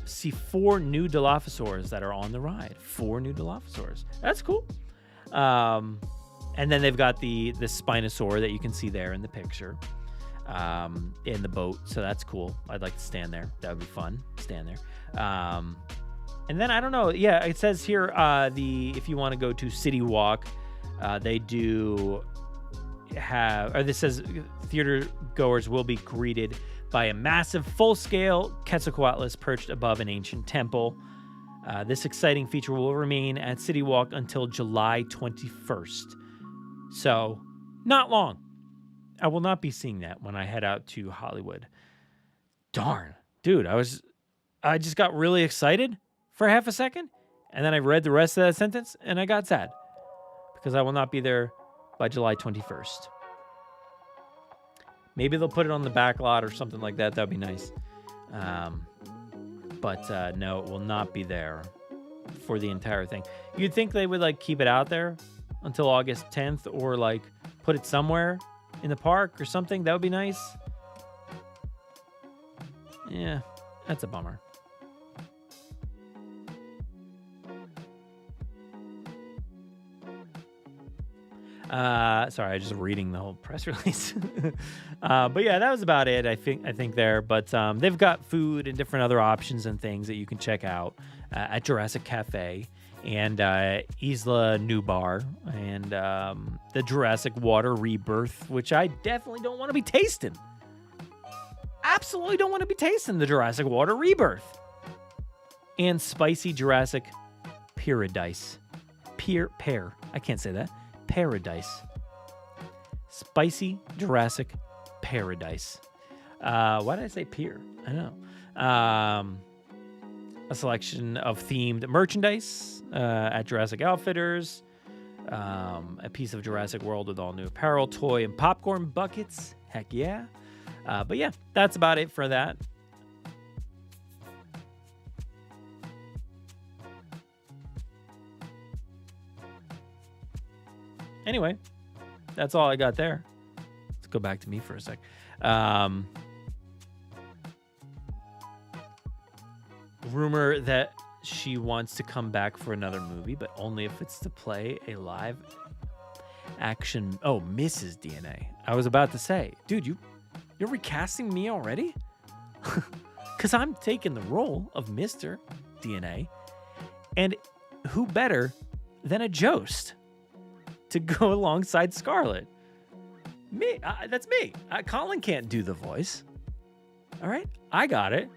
see 4 new Dilophosaurs that are on the ride. 4 new Dilophosaurs. That's cool. And then they've got the Spinosaur that you can see there in the picture in the boat. So that's cool. I'd like to stand there. That would be fun. Stand there. And then I don't know. Yeah, it says here if you want to go to City Walk, they do have, or this says theater goers will be greeted by a massive full-scale Quetzalcoatlus perched above an ancient temple. This exciting feature will remain at City Walk until July 21st. So, not long. I will not be seeing that when I head out to Hollywood. Darn. Dude, I just got really excited for half a second, and then I read the rest of that sentence, and I got sad. Because I will not be there by July 21st. Maybe they'll put it on the back lot or something like that. That would be nice. But no, it will not be there for the entire thing. You'd think they would like keep it out there until August 10th or like put it somewhere in the park or something. That would be nice. Yeah, that's a bummer. Sorry, I was just reading the whole press release. But yeah, that was about it. I think there, but they've got food and different other options and things that you can check out at Jurassic Cafe and Isla Nublar and the Jurassic Water Rebirth, which I definitely don't want to be tasting. Absolutely don't want to be tasting the Jurassic Water Rebirth. And Spicy Jurassic Paradise. Pear. I can't say that. Paradise. Spicy Jurassic Paradise. Why did I say pear? I don't know. A selection of themed merchandise at Jurassic Outfitters. A piece of Jurassic World with all new apparel, toy, and popcorn buckets. Heck yeah. But yeah, that's about it for that. Anyway, that's all I got there. Let's go back to me for a sec. Rumor that she wants to come back for another movie, but only if it's to play a live action. Oh, Mrs. DNA. I was about to say, dude, you're recasting me already? Because I'm taking the role of Mr. DNA. And who better than a Jost to go alongside Scarlett? Me. That's me. Colin can't do the voice. All right? I got it.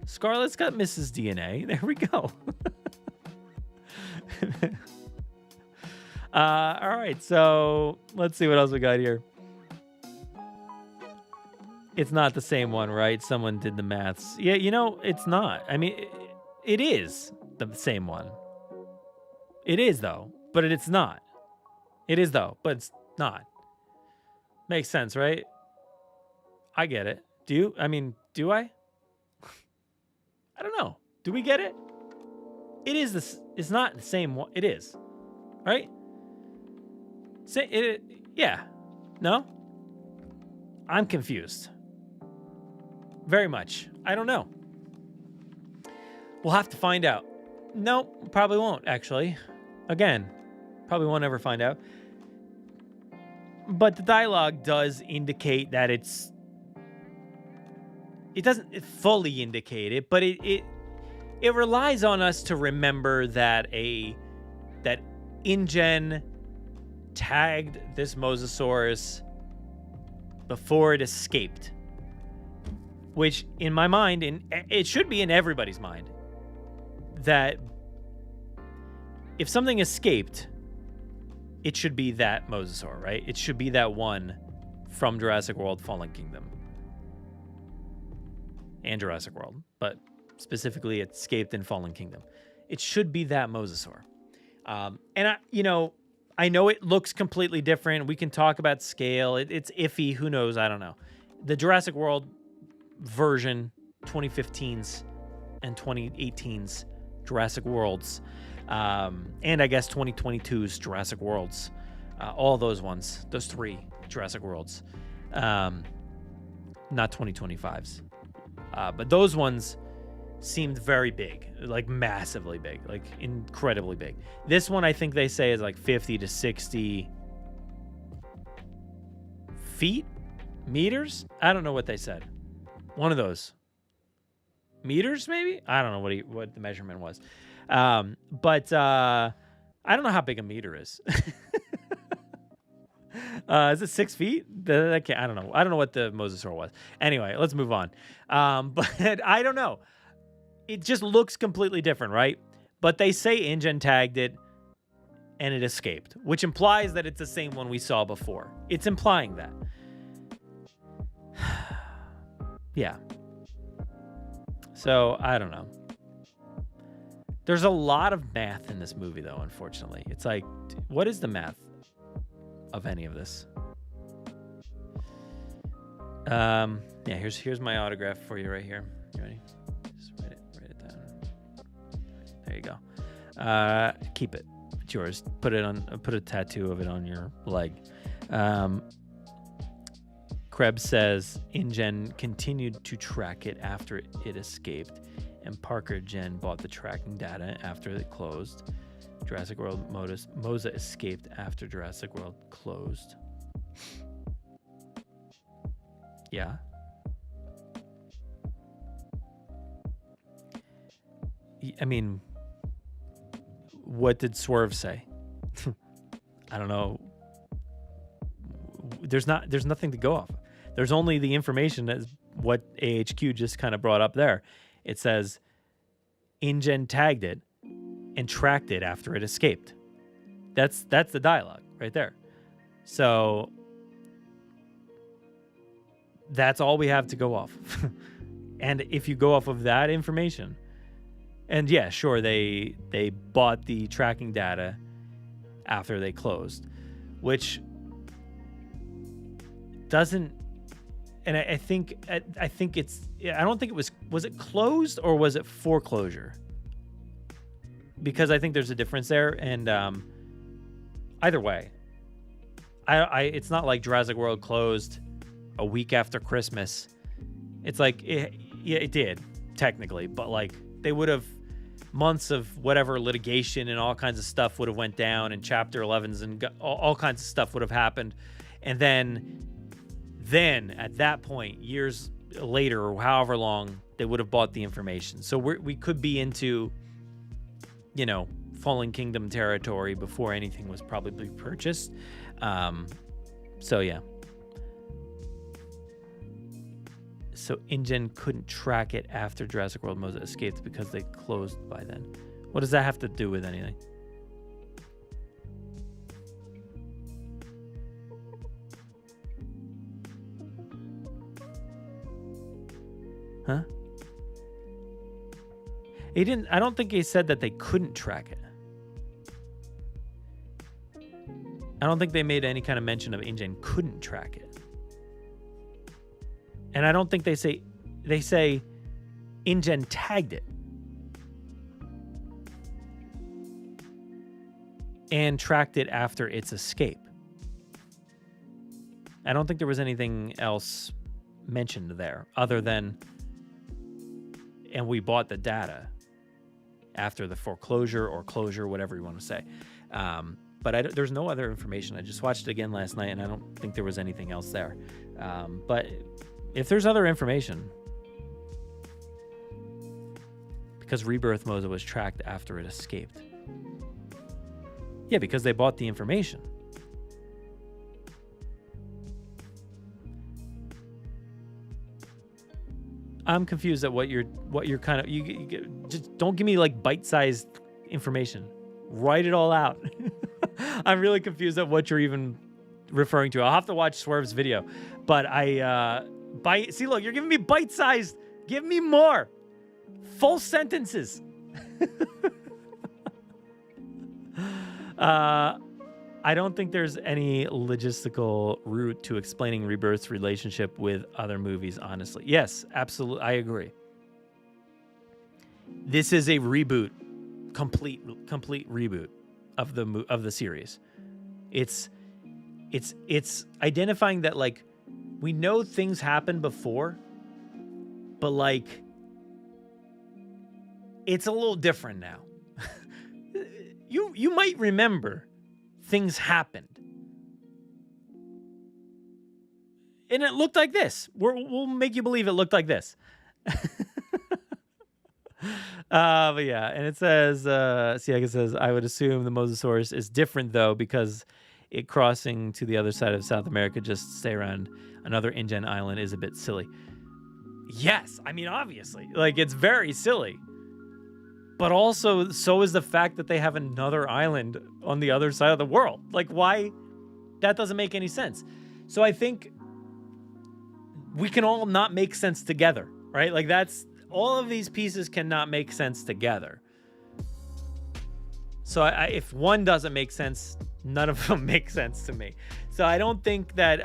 Scarlett's got Mrs. DNA. There we go. All right. So let's see what else we got here. It's not the same one, right? Someone did the maths. Yeah, it's not. I mean, it is the same one. It is, though, but it's not. It is, though, but it's not. Makes sense, right? I get it. Do you? I mean, do I? I don't know. Do we get it? It is this. It's not the same one. It is, right? Say it. Yeah. No. I'm confused. Very much. I don't know. We'll have to find out. Nope, probably won't, actually. Again, probably won't ever find out. But the dialogue does indicate that it doesn't fully indicate it, but it relies on us to remember that that InGen tagged this Mosasaurus before it escaped. Which, in my mind, and it should be in everybody's mind, that if something escaped, it should be that mosasaur, right? It should be that one from Jurassic World Fallen Kingdom. And Jurassic World, but specifically it escaped in Fallen Kingdom. It should be that mosasaur. And I know it looks completely different. We can talk about scale. It's iffy. Who knows? I don't know. The Jurassic World version, 2015's and 2018's Jurassic Worlds, and I guess 2022's Jurassic Worlds, all those ones, those three Jurassic Worlds, not 2025's, but those ones seemed very big, like massively big, like incredibly big. This one I think they say is like 50 to 60 feet, meters. I don't know what they said. One of those. Meters, maybe? I don't know what the measurement was. But I don't know how big a meter is. Is it 6 feet? I don't know. I don't know what the mosasaur was. Anyway, let's move on. But I don't know. It just looks completely different, right? But they say InGen tagged it and it escaped, which implies that it's the same one we saw before. It's implying that. Yeah. So, I don't know. There's a lot of math in this movie, though, unfortunately. It's like, what is the math of any of this? Yeah, here's my autograph for you right here. You ready? Just write it down. There you go. Keep it. It's yours. Put a tattoo of it on your leg. Krebs says InGen continued to track it after it escaped, and Parker Gen bought the tracking data after it closed. Jurassic World Moza escaped after Jurassic World closed. Yeah. I mean, what did Swerve say? I don't know. There's nothing to go off of. There's only the information that's what AHQ just kind of brought up there. It says InGen tagged it and tracked it after it escaped. That's the dialogue right there. So that's all we have to go off of. And if you go off of that information, and yeah, sure, they bought the tracking data after they closed, which doesn't, and I think it's, I don't think was it closed or was it foreclosure? Because I think there's a difference there, and either way, it's not like Jurassic World closed a week after Christmas. It's like, it did technically, but like they would have, months of whatever litigation and all kinds of stuff would have went down, and Chapter 11s and all kinds of stuff would have happened, and then at that point, years later or however long, they would have bought the information. So we could be into, Fallen Kingdom territory before anything was probably purchased. So yeah. So InGen couldn't track it after Jurassic World Moza escaped because they closed by then. What does that have to do with anything? Huh? I don't think he said that they couldn't track it. I don't think they made any kind of mention of InGen couldn't track it. And I don't think they say InGen tagged it and tracked it after its escape. I don't think there was anything else mentioned there other than, and we bought the data after the foreclosure or closure, whatever you want to say. But there's no other information. I just watched it again last night, and I don't think there was anything else there. But if there's other information, because Rebirth Moza was tracked after it escaped. Yeah, because they bought the information. I'm confused at what you're kind of, you just don't give me like bite-sized information. Write it all out. I'm really confused at what you're even referring to. I'll have to watch Swerve's video, but see, look, you're giving me bite-sized. Give me more. Full sentences. I don't think there's any logistical route to explaining Rebirth's relationship with other movies, honestly. Yes, absolutely. I agree. This is a reboot, complete reboot of the series. It's identifying that, like, we know things happened before, but like it's a little different now. You might remember things happened, and it looked like this. We'll make you believe it looked like this. But yeah, and it says, Siaga says, I would assume the Mosasaurus is different though, because it crossing to the other side of South America just to stay around another InGen island is a bit silly. Yes, I mean, obviously, like, it's very silly. But also, so is the fact that they have another island on the other side of the world. Like, why? That doesn't make any sense. So I think we can all not make sense together, right? Like, that's, all of these pieces cannot make sense together. So if one doesn't make sense, none of them make sense to me. So I don't think that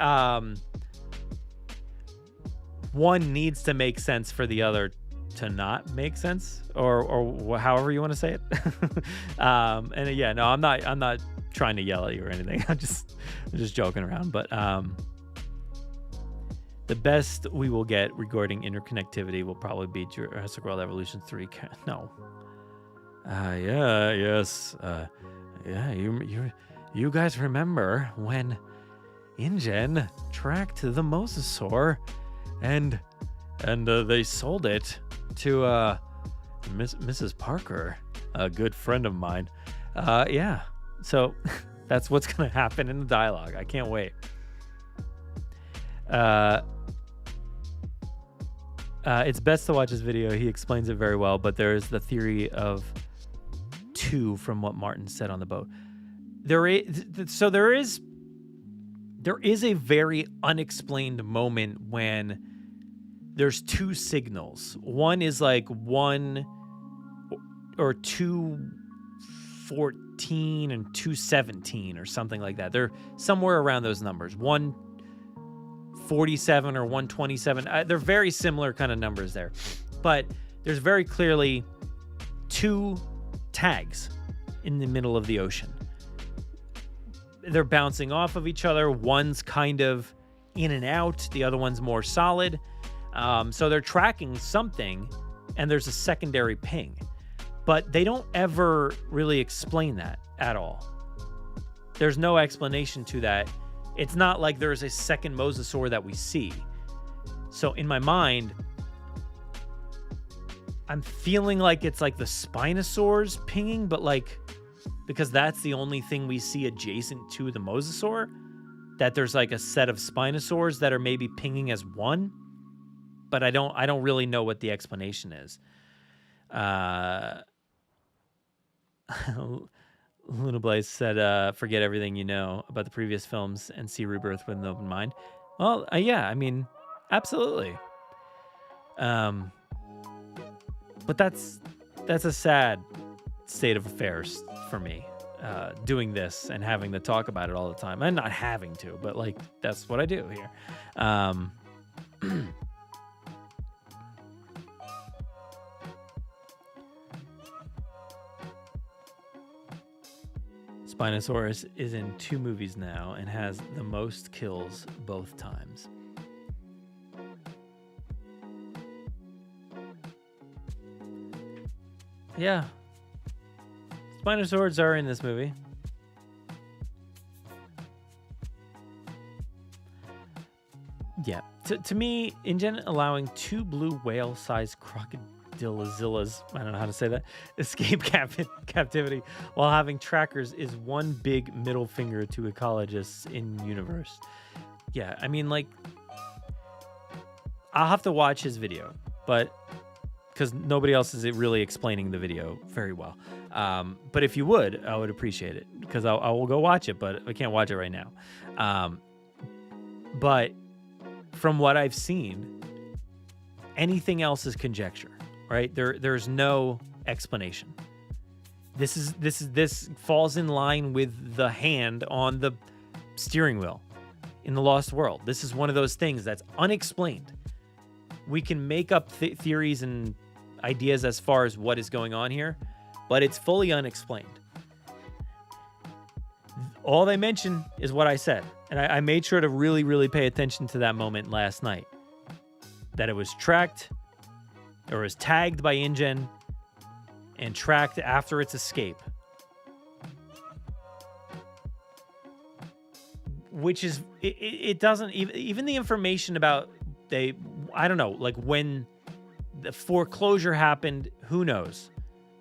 one needs to make sense for the other to not make sense, or however you want to say it. And yeah, no, I'm not trying to yell at you or anything. I'm just joking around. But the best we will get regarding interconnectivity will probably be Jurassic World Evolution 3. No. You guys remember when InGen tracked the mosasaur and they sold it to Mrs. Parker, a good friend of mine. Yeah. So that's what's going to happen in the dialogue. I can't wait. It's best to watch his video. He explains it very well, but there is the theory of 2 from what Martin said on the boat. There is a very unexplained moment when there's 2 signals. One is like 1 or 214 and 217 or something like that. They're somewhere around those numbers. 147 or 127. They're very similar kind of numbers there. But there's very clearly 2 tags in the middle of the ocean. They're bouncing off of each other. One's kind of in and out. The other one's more solid. So they're tracking something, and there's a secondary ping. But they don't ever really explain that at all. There's no explanation to that. It's not like there's a second mosasaur that we see. So in my mind, I'm feeling like it's like the Spinosaurs pinging, but like, because that's the only thing we see adjacent to the mosasaur, that there's like a set of Spinosaurs that are maybe pinging as one, but I don't really know what the explanation is. Luna Blaze said, forget everything you know about the previous films and see Rebirth with an open mind. Well, yeah, I mean, absolutely. But that's a sad state of affairs for me, doing this and having to talk about it all the time. And not having to, but like, that's what I do here. Spinosaurus is in 2 movies now and has the most kills both times. Yeah. Spinosaurs are in this movie. Yeah. To me, InGen allowing 2 blue whale-sized crocodilazillas, I don't know how to say that, escape captivity while having trackers is one big middle finger to ecologists in universe. Yeah, I mean, like, I'll have to watch his video, but because nobody else is really explaining the video very well. But if you would, I would appreciate it, because I will go watch it, but I can't watch it right now. But from what I've seen, anything else is conjecture, right? There's no explanation. This falls in line with the hand on the steering wheel in The Lost World. This is one of those things that's unexplained. We can make up theories and ideas as far as what is going on here, but it's fully unexplained. All they mention is what I said, and I made sure to really, really pay attention to that moment last night. That it was tracked, or was tagged by InGen, and tracked after its escape. Which is, it doesn't, even the information about, I don't know, like when the foreclosure happened, who knows?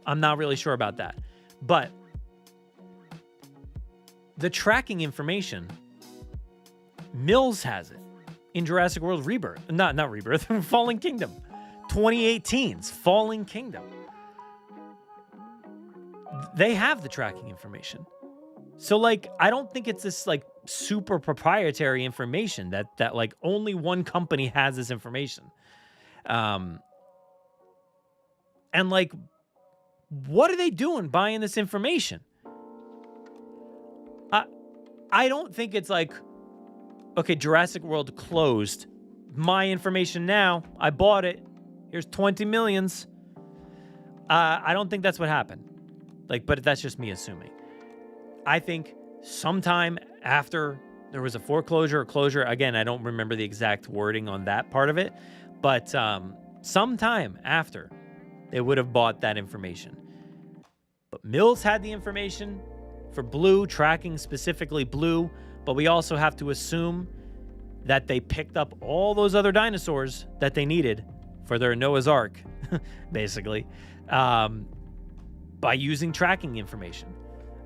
I'm not really sure about that. But the tracking information, Mills has it in Jurassic World Rebirth. Not Rebirth, Fallen Kingdom. 2018's Fallen Kingdom. They have the tracking information. So, like, I don't think it's this, like, super proprietary information that like, only one company has this information. And, like, what are they doing buying this information? I don't think it's like, okay, Jurassic World closed. My information now, I bought it. Here's 20 millions. I don't think that's what happened. But that's just me assuming. I think sometime after there was a foreclosure or closure, again, I don't remember the exact wording on that part of it, but sometime after, they would have bought that information. But Mills had the information for Blue, tracking specifically Blue, but we also have to assume that they picked up all those other dinosaurs that they needed for their Noah's Ark, basically, by using tracking information.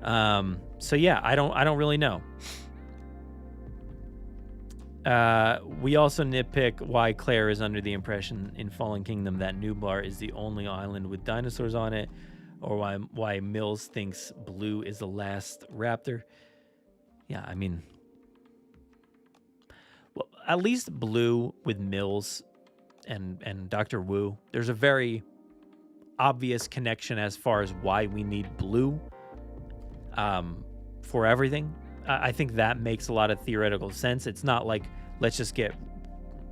So yeah, I don't really know. We also nitpick why Claire is under the impression in Fallen Kingdom that Nublar is the only island with dinosaurs on it, or why Mills thinks Blue is the last raptor. Yeah, I mean, well, at least Blue with Mills and Dr. Wu, there's a very obvious connection as far as why we need Blue for everything. I think that makes a lot of theoretical sense. It's not like, let's just get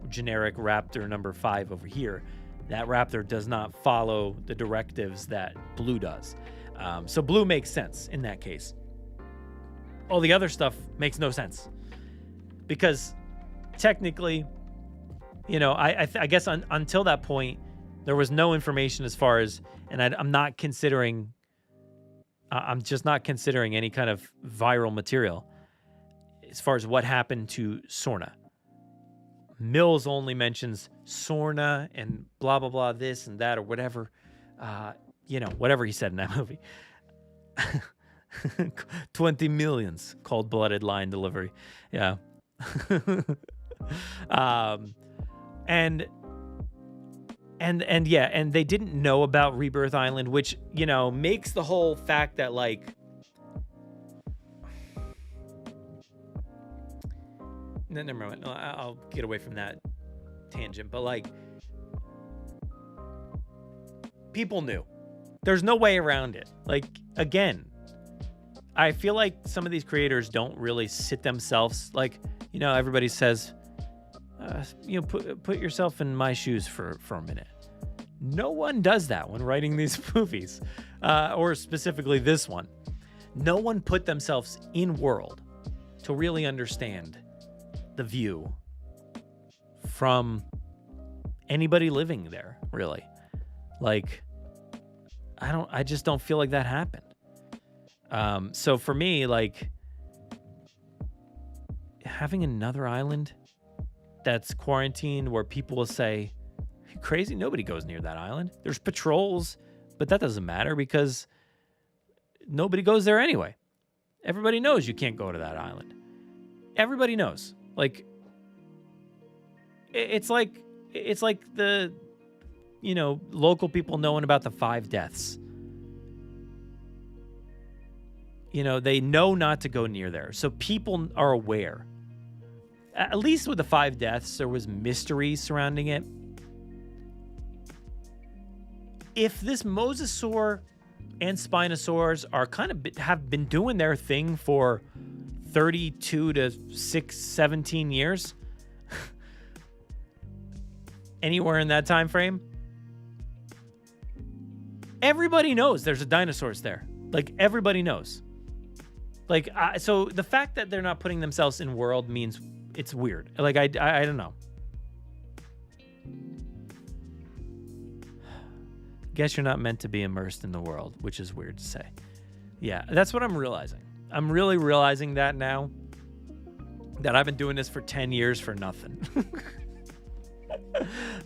generic Raptor number 5 over here. That Raptor does not follow the directives that Blue does. So Blue makes sense in that case. All the other stuff makes no sense. Because technically, you know, I guess until that point, there was no information as far as, and I'm just not considering any kind of viral material as far as what happened to Sorna. Mills only mentions Sorna and blah, blah, blah, this and that or whatever, whatever he said in that movie. 20 millions, cold-blooded line delivery. Yeah. And they didn't know about Rebirth Island, which, you know, makes the whole fact that, like, no, never mind. No, I'll get away from that tangent, but, like, people knew. There's no way around it. Like, again, I feel like some of these creators don't really sit themselves, like, you know, everybody says, put yourself in my shoes for a minute. No one does that when writing these movies, or specifically this one. No one put themselves in world to really understand the view from anybody living there, really. Like, I just don't feel like that happened. So for me, like, having another island that's quarantined where people will say, crazy, nobody goes near that island. There's patrols, but that doesn't matter because nobody goes there anyway. Everybody knows you can't go to that island. Everybody knows. Like, it's like the, you know, local people knowing about the 5 deaths. You know, they know not to go near there. So people are aware. At least with the 5 deaths, there was mystery surrounding it. If this mosasaur and spinosaurs are have been doing their thing for 32 to 17 years, anywhere in that time frame, everybody knows there's a dinosaurs there. Like, everybody knows. Like, so the fact that they're not putting themselves in world means it's weird. Like, I don't know. Guess you're not meant to be immersed in the world, which is weird to say. Yeah, that's what I'm realizing. I'm really realizing that now, that I've been doing this for 10 years for nothing.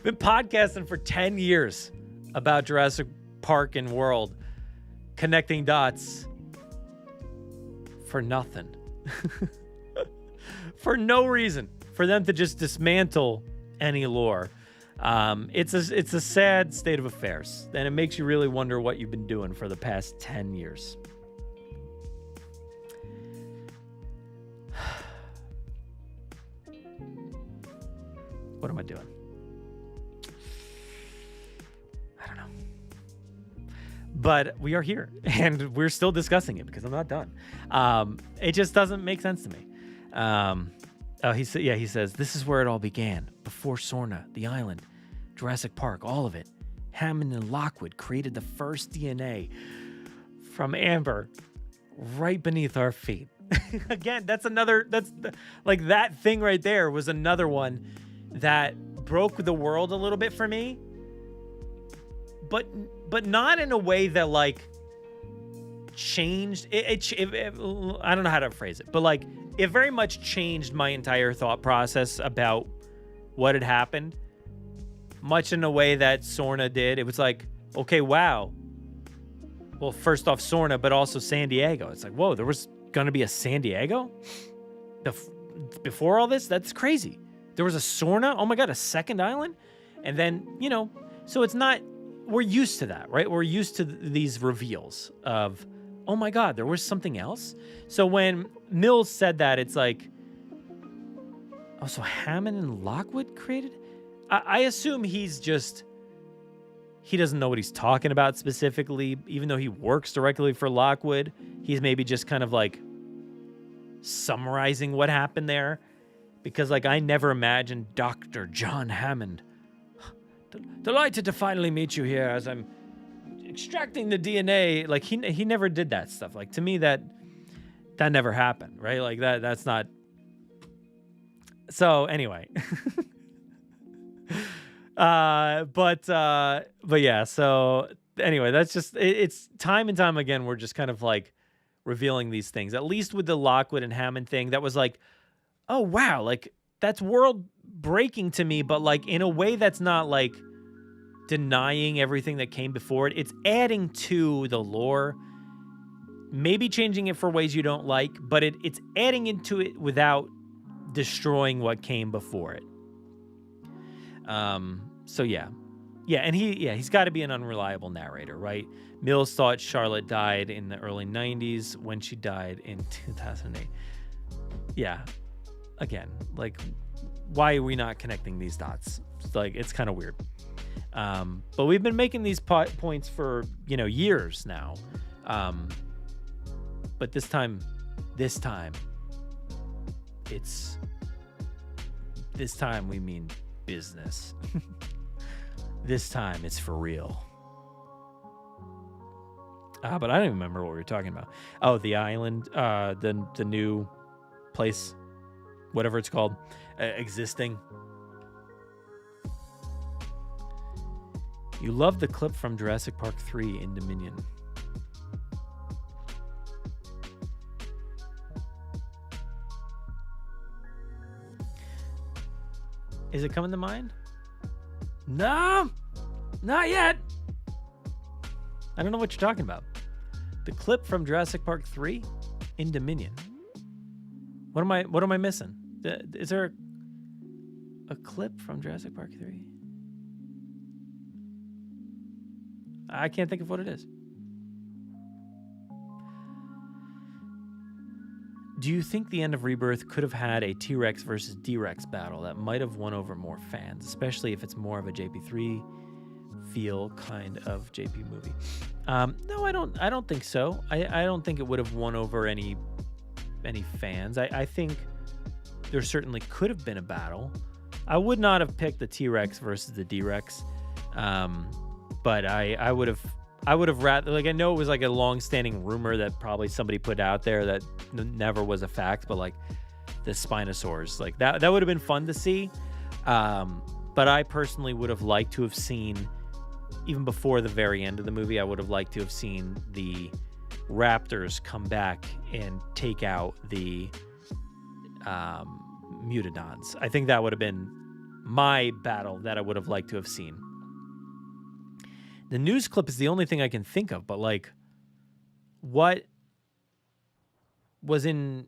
Been podcasting for 10 years about Jurassic Park and world, connecting dots for nothing. For no reason. For them to just dismantle any lore. It's a sad state of affairs. And it makes you really wonder what you've been doing for the past 10 years. What am I doing? I don't know. But we are here, and we're still discussing it because I'm not done. It just doesn't make sense to me. He says, this is where it all began, before Sorna, the island. Jurassic Park, all of it. Hammond and Lockwood created the first DNA from amber right beneath our feet. Again, that thing right there was another one that broke the world a little bit for me, but not in a way that like changed it. I don't know how to phrase it, but like it very much changed my entire thought process about what had happened, much in a way that Sorna did. It was like, okay, wow. Well, first off, Sorna, but also San Diego. It's like, whoa, there was going to be a San Diego before all this? That's crazy. There was a Sorna? Oh my God, a second island? And then, so it's not, we're used to that, right? We're used to these reveals of, oh my God, there was something else. So when Mills said that, it's like, oh, so Hammond and Lockwood created? I assume he doesn't know what he's talking about specifically, even though he works directly for Lockwood. He's maybe just kind of like summarizing what happened there. Because like I never imagined Dr. John Hammond. Delighted to finally meet you here as I'm extracting the DNA. Like he never did that stuff. Like to me that never happened, right? Like that's not. So anyway. But yeah, so anyway, that's just, it's time and time again, we're just kind of like revealing these things, at least with the Lockwood and Hammond thing. That was like, oh wow, like that's world breaking to me, but like in a way that's not like denying everything that came before it. It's adding to the lore, maybe changing it for ways you don't like, but it's adding into it without destroying what came before it. So yeah, and he's got to be an unreliable narrator, right? Mills thought Charlotte died in the early 90s when she died in 2008. Yeah, again, like, why are we not connecting these dots? It's like, it's kind of weird. But we've been making these points for, years now. But this time, we mean business. This time it's for real. But I don't even remember what we were talking about. Oh, the island, the new place, whatever it's called, existing. You love the clip from Jurassic Park 3 in Dominion. Is it coming to mind? No, not yet. I don't know what you're talking about. The clip from Jurassic Park 3 in Dominion. What am I missing? Is there a clip from Jurassic Park 3? I can't think of what it is. Do you think the end of Rebirth could have had a T-Rex versus D-Rex battle that might have won over more fans, especially if it's more of a JP3 feel kind of JP movie? No, I don't think so. I don't think it would have won over any fans. I think there certainly could have been a battle. I would not have picked the T-Rex versus the D-Rex, but I would have rather, like, I know it was like a long-standing rumor that probably somebody put out there that never was a fact, but like the Spinosaurs, like that would have been fun to see. But I personally would have liked to have seen, even before the very end of the movie, I would have liked to have seen the raptors come back and take out the Mutodons. I think that would have been my battle that I would have liked to have seen. The news clip is the only thing I can think of, but like, what was in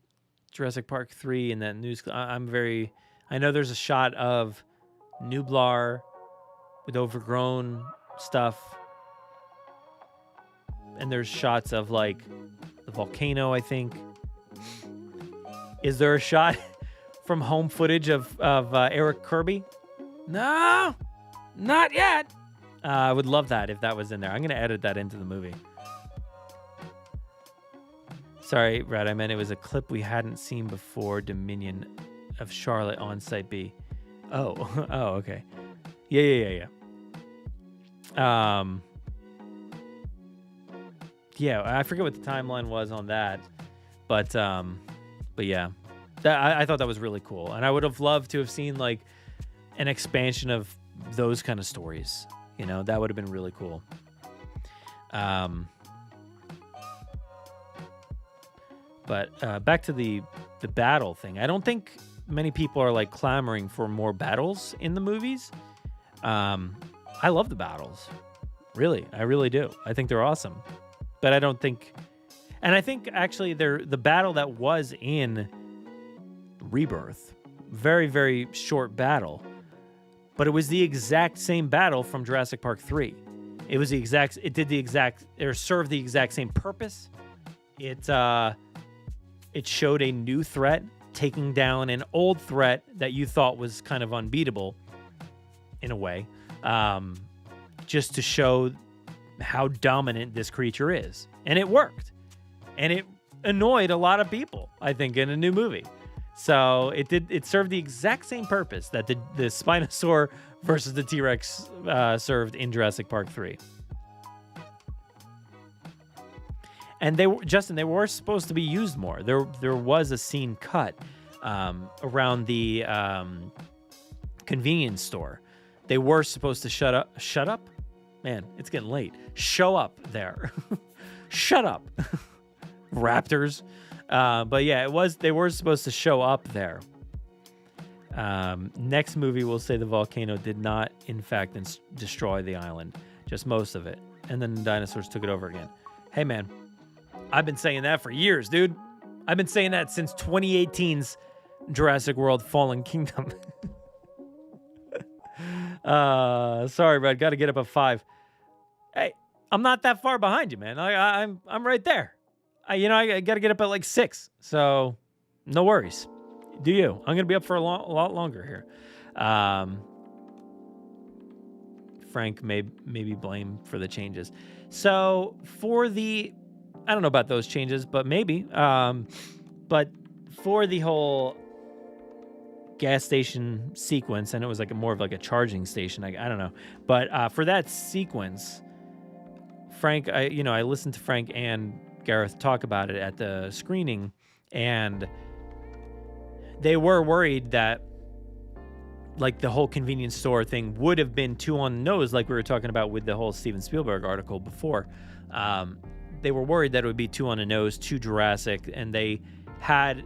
Jurassic Park 3 in that news clip? I know there's a shot of Nublar with overgrown stuff, and there's shots of like the volcano, I think. Is there a shot from home footage of Eric Kirby? No, not yet. I would love that if that was in there. I'm going to edit that into the movie. Sorry, Brad, I meant it was a clip we hadn't seen before, Dominion, of Charlotte on Site B. Oh, okay. Yeah. Yeah, I forget what the timeline was on that, but yeah, I thought that was really cool, and I would have loved to have seen like an expansion of those kind of stories. You know, that would have been really cool. But back to the battle thing. I don't think many people are like clamoring for more battles in the movies. I love the battles. Really, I really do. I think they're awesome. But I don't think, and I think actually the battle that was in Rebirth, very, very short battle, but it was the exact same battle from Jurassic Park 3. It was it served the exact same purpose. It showed a new threat, taking down an old threat that you thought was kind of unbeatable, in a way, just to show how dominant this creature is. And it worked. And it annoyed a lot of people, I think, in a new movie. So it served the exact same purpose that the Spinosaur versus the T-Rex served in Jurassic Park 3. And they were supposed to be used more. There was a scene cut around the convenience store. They were supposed to shut up? Man, it's getting late. Show up there. Shut up. Raptors. But yeah, they were supposed to show up there. Next movie will say the volcano did not, in fact, destroy the island. Just most of it. And then the dinosaurs took it over again. Hey, man. I've been saying that for years, dude. I've been saying that since 2018's Jurassic World Fallen Kingdom. Sorry, bud. Got to get up at 5. Hey, I'm not that far behind you, man. I'm right there. I got to get up at like 6. So no worries. Do you? I'm going to be up for a lot longer here. Frank may be blamed for the changes. So I don't know about those changes, but maybe. But for the whole gas station sequence, and it was like more of like a charging station. I don't know, but for that sequence, Frank, I listened to Frank and Gareth talk about it at the screening, and they were worried that like the whole convenience store thing would have been too on the nose, like we were talking about with the whole Steven Spielberg article before. They were worried that it would be too on the nose, too Jurassic, and they had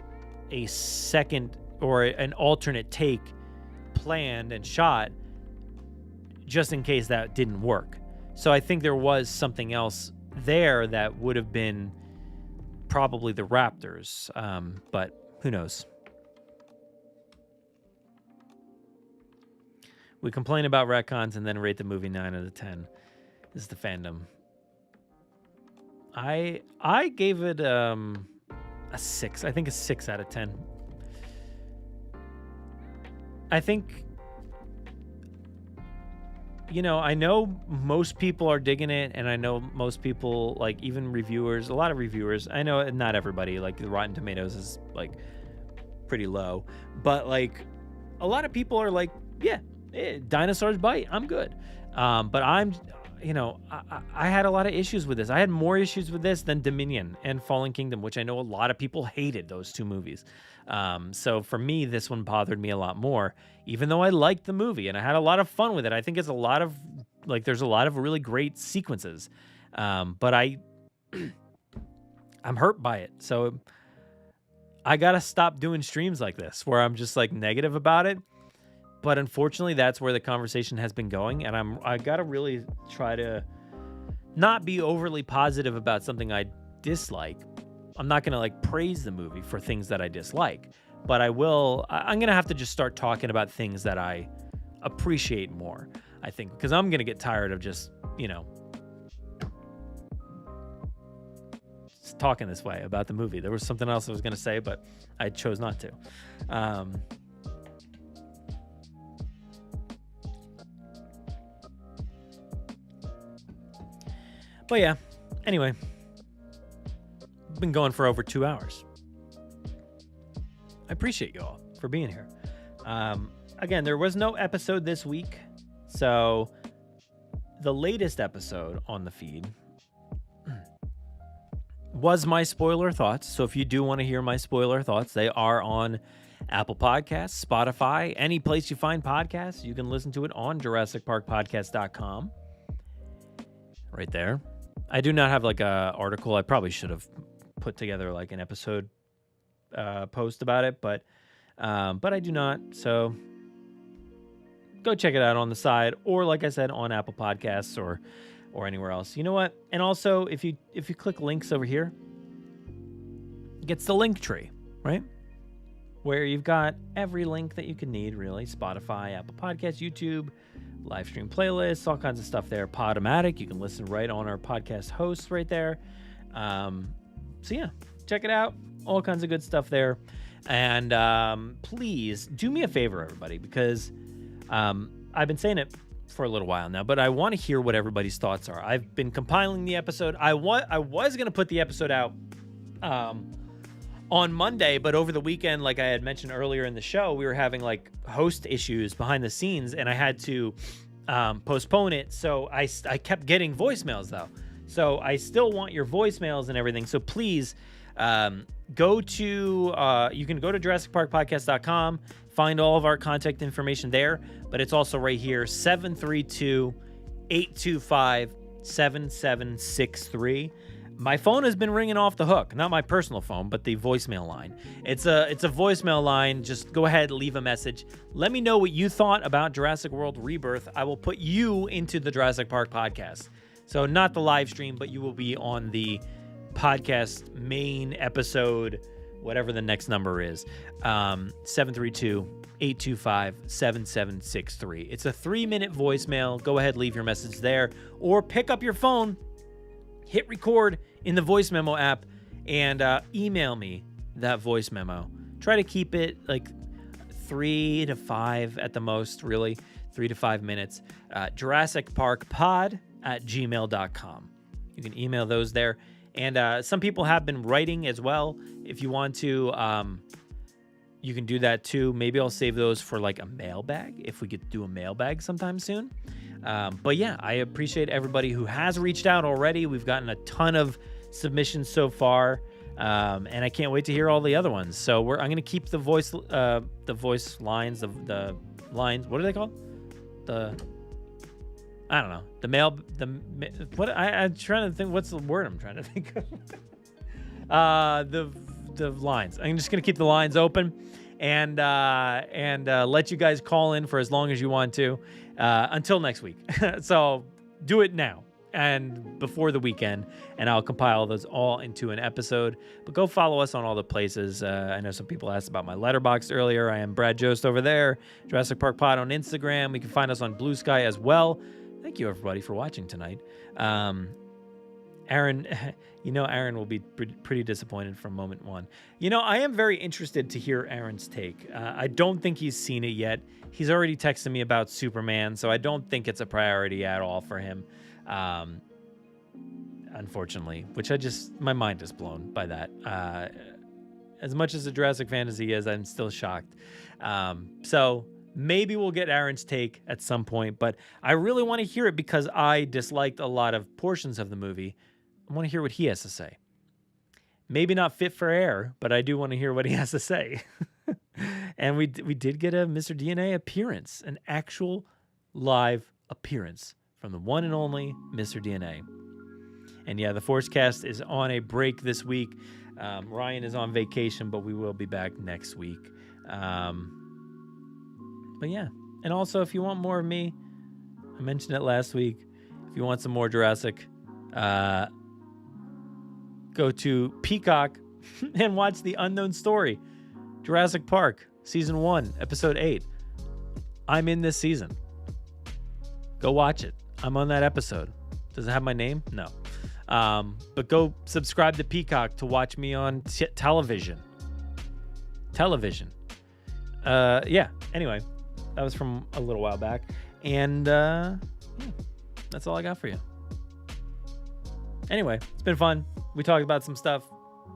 a second or an alternate take planned and shot just in case that didn't work. So I think there was something else there that would have been probably the Raptors, but who knows? We complain about retcons and then rate the movie 9 out of 10. This is the fandom. I gave it a 6. I think a 6 out of 10. I think, I know most people are digging it, and I know most people, like even reviewers, a lot of reviewers, I know not everybody, like the Rotten Tomatoes is like pretty low, but like a lot of people are like, yeah, dinosaurs bite, I'm good. But I'm, I had a lot of issues with this. I had more issues with this than Dominion and Fallen Kingdom, which I know a lot of people hated those two movies. So for me, this one bothered me a lot more, even though I liked the movie and I had a lot of fun with it. I think it's there's a lot of really great sequences. But I'm hurt by it. So I got to stop doing streams like this where I'm just like negative about it. But unfortunately, that's where the conversation has been going, and I gotta really try to not be overly positive about something I dislike. I'm not gonna like praise the movie for things that I dislike, but I will. I'm gonna have to just start talking about things that I appreciate more. I think because I'm gonna get tired of just talking this way about the movie. There was something else I was gonna say, but I chose not to. But yeah, anyway, been going for over 2 hours. I appreciate you all for being here. Again, there was no episode this week, so the latest episode on the feed was my spoiler thoughts. So if you do want to hear my spoiler thoughts, they are on Apple Podcasts, Spotify, any place you find podcasts. You can listen to it on JurassicParkPodcast.com. Right there. I do not have like a article. I probably should have put together like an episode post about it, but I do not. So go check it out on the side, or like I said, on Apple Podcasts or anywhere else. You know what? And also, if you click links over here, it gets the link tree, right? Where you've got every link that you can need, really. Spotify, Apple Podcasts, YouTube, live stream playlists, all kinds of stuff there. Podomatic, you can listen right on our podcast hosts right there. So yeah, check it out. All kinds of good stuff there. And please do me a favor, everybody, because I've been saying it for a little while now, but I want to hear what everybody's thoughts are. I've been compiling the episode. I was going to put the episode out on Monday, but over the weekend, like I had mentioned earlier in the show, we were having like host issues behind the scenes, and I had to postpone it. So I kept getting voicemails though. So I still want your voicemails and everything. So please go to you can go to JurassicParkPodcast.com, find all of our contact information there, but it's also right here, 732-825-7763. My phone has been ringing off the hook, not my personal phone, but the voicemail line. It's a voicemail line. Just go ahead, leave a message. Let me know what you thought about Jurassic World Rebirth. I will put you into the Jurassic Park podcast. So not the live stream, but you will be on the podcast main episode, whatever the next number is, 732-825-7763. It's a 3-minute voicemail. Go ahead, leave your message there, or pick up your phone, hit record in the voice memo app, and email me that voice memo. Try to keep it like 3 to 5 at the most, really, 3 to 5 minutes. JurassicParkPod@gmail.com. You can email those there. And some people have been writing as well. If you want to, you can do that too. Maybe I'll save those for like a mailbag, if we get to do a mailbag sometime soon. But yeah, I appreciate everybody who has reached out already. We've gotten a ton of submissions so far, and I can't wait to hear all the other ones. So I'm going to keep the voice lines, the lines. What are they called? I don't know. I'm trying to think. What's the word I'm trying to think of? The lines. I'm just gonna keep the lines open, and let you guys call in for as long as you want to, until next week. So do it now and before the weekend, and I'll compile those all into an episode. But go follow us on all the places. I know some people asked about my letterboxd earlier. I am Brad Jost over there. Jurassic Park Pod on Instagram. You can find us on Blue Sky as well. Thank you, everybody, for watching tonight. Aaron, Aaron will be pretty disappointed from moment one. I am very interested to hear Aaron's take. I don't think he's seen it yet. He's already texted me about Superman, so I don't think it's a priority at all for him, unfortunately, which my mind is blown by that. As much as a Jurassic fan as he is, I'm still shocked. So maybe we'll get Aaron's take at some point, but I really want to hear it because I disliked a lot of portions of the movie. I want to hear what he has to say. Maybe not fit for air, but I do want to hear what he has to say. And we did get a Mr. DNA appearance, an actual live appearance from the one and only Mr. DNA. And yeah, the Forcecast is on a break this week. Ryan is on vacation, but we will be back next week. But yeah, and also if you want more of me, I mentioned it last week. If you want some more Jurassic, go to Peacock and watch The Unknown Story, Jurassic Park, Season 1, Episode 8. I'm in this season. Go watch it. I'm on that episode. Does it have my name? No. But go subscribe to Peacock to watch me on television. Yeah, anyway. That was from a little while back. And yeah, that's all I got for you. Anyway, it's been fun. We talked about some stuff.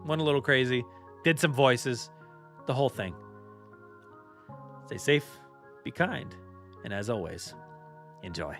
Went a little crazy. Did some voices. The whole thing. Stay safe. Be kind. And as always, enjoy.